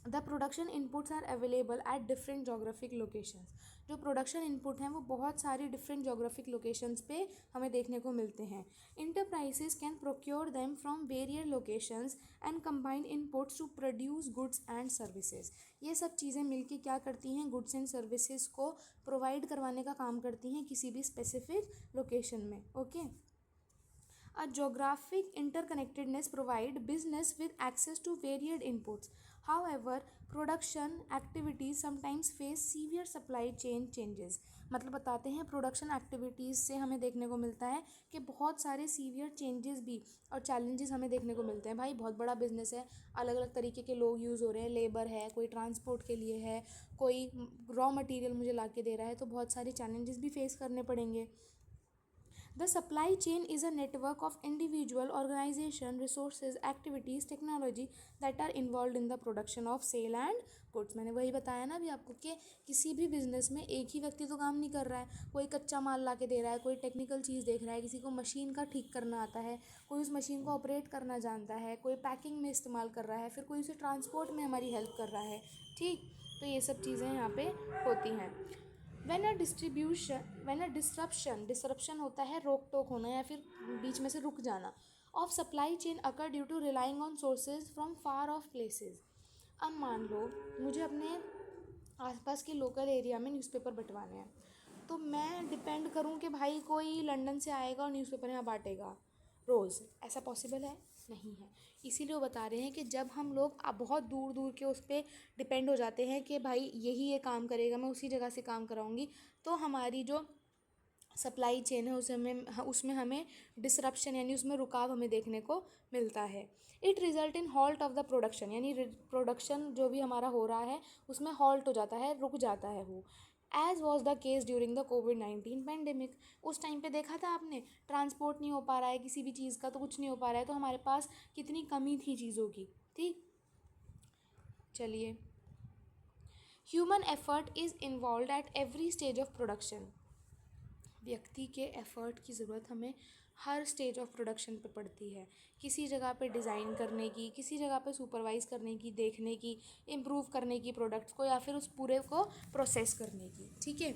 The production inputs are available at different geographic locations. जो प्रोडक्शन इनपुट हैं वो बहुत सारी डिफरेंट जोग्राफिक लोकेशंस पे हमें देखने को मिलते हैं। Enterprises can procure them from various locations and combine inputs to produce goods and services. ये सब चीज़ें मिलके क्या करती हैं, गुड्स एंड सर्विसेज को प्रोवाइड करवाने का काम करती हैं किसी भी स्पेसिफिक लोकेशन में। Okay. A geographic interconnectedness provide business with access to varied inputs. However, production activities sometimes face severe supply chain changes. मतलब बताते हैं प्रोडक्शन एक्टिविटीज़ से हमें देखने को मिलता है कि बहुत सारे सीवियर चेंजेस भी और चैलेंजेस हमें देखने को मिलते हैं। भाई बहुत बड़ा बिजनेस है, अलग अलग तरीके के लोग यूज़ हो रहे हैं, लेबर है, कोई ट्रांसपोर्ट के लिए है, कोई रॉ मटेरियल मुझे ला के दे रहा है, तो बहुत सारे चैलेंजेस भी फेस करने पड़ेंगे। The supply chain is a network of individual, organization, resources, activities, technology that are involved in the production of sale and goods। मैंने वही बताया ना अभी आपको कि किसी भी बिजनेस में एक ही व्यक्ति तो काम नहीं कर रहा है, कोई कच्चा माल ला के दे रहा है, कोई टेक्निकल चीज़ देख रहा है, किसी को मशीन का ठीक करना आता है, कोई उस मशीन को ऑपरेट करना जानता है, कोई पैकिंग में इस्तेमाल कर रहा है, फिर कोई उसे ट्रांसपोर्ट में हमारी हेल्प कर रहा है। ठीक। तो ये सब चीज़ें यहाँ पे होती हैं। व्हेन अ डिसरप्शन होता है रोक टोक होना या फिर बीच में से रुक जाना of supply chain occur due to relying on sources from far off places. अब मान लो मुझे अपने आसपास के लोकल एरिया में न्यूज़पेपर बंटवाने हैं, तो मैं डिपेंड करूँ कि भाई कोई लंदन से आएगा और न्यूज़पेपर यहाँ बांटेगा रोज़, ऐसा पॉसिबल है? नहीं है। इसीलिए वो बता रहे हैं कि जब हम लोग अब बहुत दूर दूर के उस पर डिपेंड हो जाते हैं कि भाई यही ये काम करेगा, मैं उसी जगह से काम कराऊंगी, तो हमारी जो सप्लाई चेन है उसमें हमें डिसरप्शन यानी उसमें रुकाव हमें देखने को मिलता है। It result in halt of the production, यानी प्रोडक्शन जो भी हमारा हो रहा है उसमें हॉल्ट हो जाता है, रुक जाता है वो। As was the case during the कोविड-19 पेंडेमिक। उस टाइम पे देखा था आपने, ट्रांसपोर्ट नहीं हो पा रहा है किसी भी चीज़ का, तो कुछ नहीं हो पा रहा है, तो हमारे पास कितनी कमी थी चीज़ों की। ठीक। चलिए, human effort is involve at every stage of production. व्यक्ति के एफ़र्ट की ज़रूरत हमें हर स्टेज ऑफ प्रोडक्शन पे पड़ती है। किसी जगह पे डिज़ाइन करने की, किसी जगह पे सुपरवाइज़ करने की, देखने की, इम्प्रूव करने की प्रोडक्ट्स को, या फिर उस पूरे को प्रोसेस करने की। ठीक है।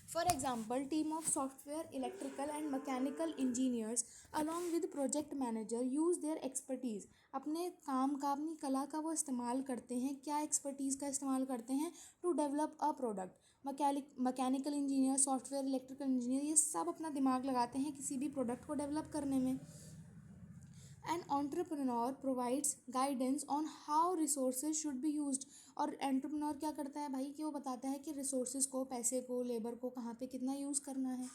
For example, team of software, electrical and mechanical engineers along with project manager use their expertise। अपने काम का, अपनी कला का वो इस्तेमाल करते हैं। क्या एक्सपर्टीज़ का इस्तेमाल करते हैं? To develop a product. Mechanical engineer, software, electrical engineer, ये सब अपना दिमाग लगाते हैं किसी भी प्रोडक्ट को डेवलप करने में। An entrepreneur provides guidance on how resources should be used. और एंटरप्रेन्योर क्या करता है भाई कि वो बताता है कि रिसोर्सेज को, पैसे को, लेबर को कहाँ पे कितना यूज़ करना है।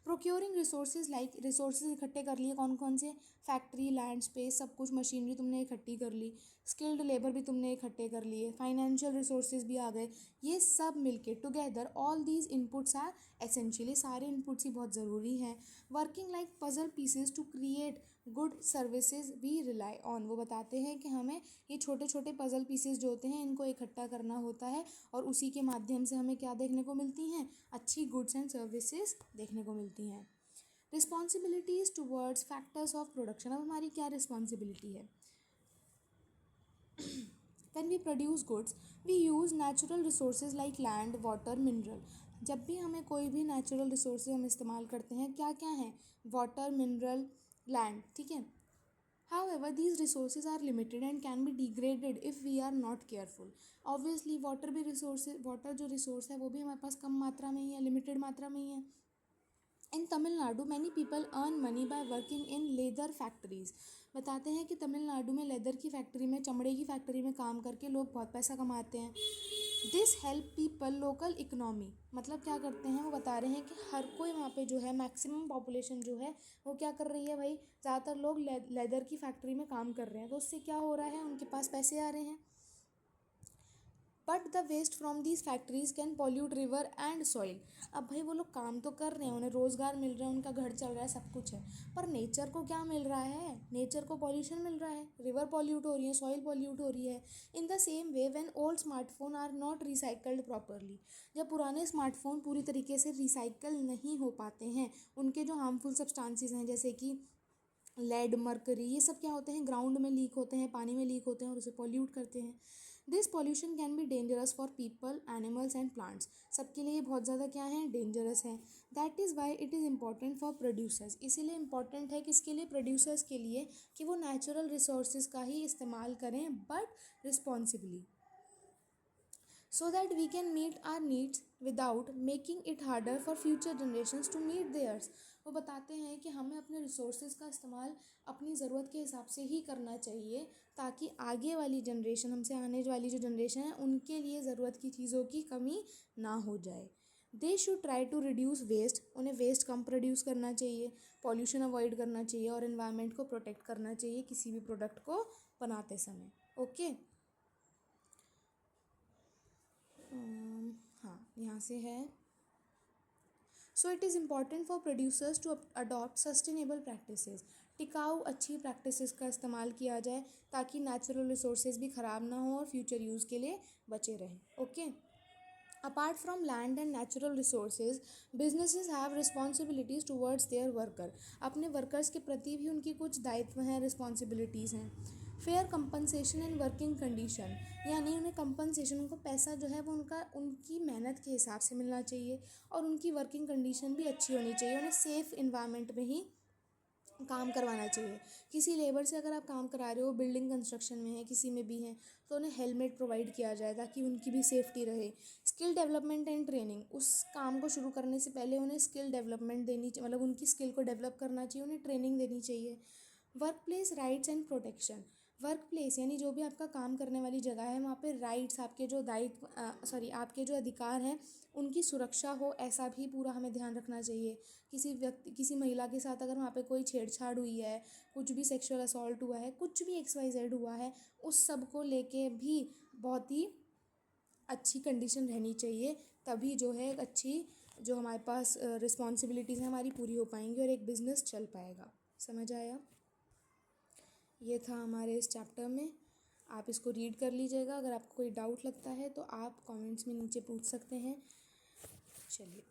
प्रोक्योरिंग रिसोर्सेज, लाइक रिसोर्सेज इकट्ठे कर लिए, कौन कौन से? फैक्ट्री, लैंड, स्पेस, सब कुछ, मशीनरी तुमने इकट्ठी कर ली, स्किल्ड लेबर भी तुमने इकट्ठे कर लिए, फाइनेंशियल रिसोर्सेज भी आ गए। ये सब मिलके together all these inputs are essentially, सारे इनपुट्स ही बहुत ज़रूरी हैं। Working like puzzle pieces to create good services we rely on. वो बताते हैं कि हमें ये छोटे छोटे पजल पीसेस जो होते हैं इनको इकट्ठा करना होता है, और उसी के माध्यम से हमें क्या देखने को मिलती हैं? अच्छी गुड्स एंड सर्विसेज देखने को मिलती हैं। Responsibilities towards factors of production. अब हमारी क्या रिस्पॉन्सिबिलिटी है? When we produce goods, we use natural resources like land, water, mineral। जब भी हमें कोई भी नेचुरल रिसोर्सेज हम इस्तेमाल करते हैं, क्या क्या हैं? Water, mineral, land. ठीक है। However, these resources are limited and can be degraded if we are not careful। Obviously, water जो रिसोर्स है वो भी हमारे पास कम मात्रा में ही है, लिमिटेड मात्रा में ही है। In Tamil Nadu many people earn money by working in leather factories. बताते हैं कि तमिलनाडु में लेदर की फैक्ट्री में, चमड़े की फैक्ट्री में काम करके लोग बहुत पैसा कमाते हैं। This help people local economy. मतलब क्या करते हैं? वो बता रहे हैं कि हर कोई वहाँ पे जो है, मैक्सिमम पॉपुलेशन जो है वो क्या कर रही है भाई? ज़्यादातर लोग लेदर की फैक्ट्री में काम कर रहे हैं, तो उससे क्या हो रहा है? उनके पास पैसे आ रहे हैं। But the waste from these factories can pollute river and soil. अब भाई वो लोग काम तो कर रहे हैं, उन्हें रोज़गार मिल रहा है, उनका घर चल रहा है, सब कुछ है, पर नेचर को क्या मिल रहा है? नेचर को पॉल्यूशन मिल रहा है, रिवर पॉल्यूट हो रही है, सॉइल पॉल्यूट हो रही है। In the same way when old smartphone are not recycled properly. जब पुराने स्मार्टफोन पूरी तरीके से रिसाइकल नहीं हो पाते हैं, उनके जो हार्मफुल सब्सटेंसेस हैं जैसे कि लेड, मरकरी, ये सब क्या होते हैं? ग्राउंड में लीक होते हैं, पानी में लीक होते हैं और उसे पॉल्यूट करते हैं। This pollution can be dangerous for people, animals and plants. सबके लिए बहुत ज़्यादा क्या है? डेंजरस है। That is why it is important for producers. इसीलिए इम्पॉर्टेंट है किसके लिए? प्रोड्यूसर्स के लिए, कि वो नेचुरल रिसोर्सेज का ही इस्तेमाल करें, but responsibly, so that we can meet our needs without making it harder for future generations to meet theirs। वो बताते हैं कि हमें अपने रिसोर्सेज का इस्तेमाल अपनी ज़रूरत के हिसाब से ही करना चाहिए, ताकि आगे वाली जनरेशन, हमसे आने वाली जो जनरेशन है, उनके लिए ज़रूरत की चीज़ों की कमी ना हो जाए। They should try to reduce waste. उन्हें वेस्ट कम प्रोड्यूस करना चाहिए, पॉल्यूशन अवॉइड करना चाहिए और इन्वायरमेंट को प्रोटेक्ट करना चाहिए किसी भी प्रोडक्ट को बनाते समय। ओके। हाँ, यहाँ से है। So it is important for producers to adopt sustainable practices. टिकाऊ अच्छी प्रैक्टिसेस का इस्तेमाल किया जाए, ताकि नेचुरल रिसोर्सेज भी ख़राब ना हो और फ्यूचर यूज़ के लिए बचे रहें। Okay. Apart from land and natural resources, businesses have responsibilities towards their worker. अपने वर्कर्स के प्रति भी उनकी कुछ दायित्व हैं, रिस्पॉन्सिबिलिटीज़ हैं। Fair compensation and working condition, यानी उन्हें कंपनसेशन, उनको पैसा जो है वो उनकी मेहनत के हिसाब से मिलना चाहिए, और उनकी वर्किंग कंडीशन भी अच्छी होनी चाहिए। उन्हें सेफ़ इन्वायरमेंट में ही काम करवाना चाहिए। किसी लेबर से अगर आप काम करा रहे हो, बिल्डिंग कंस्ट्रक्शन में है, किसी में भी है, तो उन्हें हेलमेट प्रोवाइड किया जाए ताकि उनकी भी सेफ्टी रहे। स्किल डेवलपमेंट एंड ट्रेनिंग, उस काम को शुरू करने से पहले उन्हें स्किल डेवलपमेंट देनी चाहिए, मतलब उनकी स्किल को डेवलप करना चाहिए, उन्हें ट्रेनिंग देनी चाहिए। Work place rights and protection, work place यानी जो भी आपका काम करने वाली जगह है, वहाँ पे राइट्स, आपके जो दायित्व, आपके जो अधिकार हैं, उनकी सुरक्षा हो, ऐसा भी पूरा हमें ध्यान रखना चाहिए। किसी महिला के साथ अगर वहाँ पे कोई छेड़छाड़ हुई है, कुछ भी सेक्सुअल असॉल्ट हुआ है, कुछ भी XYZ हुआ है, उस सब को लेके भी बहुत ही अच्छी कंडीशन रहनी चाहिए, तभी जो है एक अच्छी, जो हमारे पास रिस्पॉन्सिबिलिटीज़ हैं हमारी, पूरी हो पाएंगी और एक बिज़नेस चल पाएगा। समझ आया? ये था हमारे इस चैप्टर में। आप इसको रीड कर लीजिएगा। अगर आपको कोई डाउट लगता है तो आप कमेंट्स में नीचे पूछ सकते हैं। चलिए।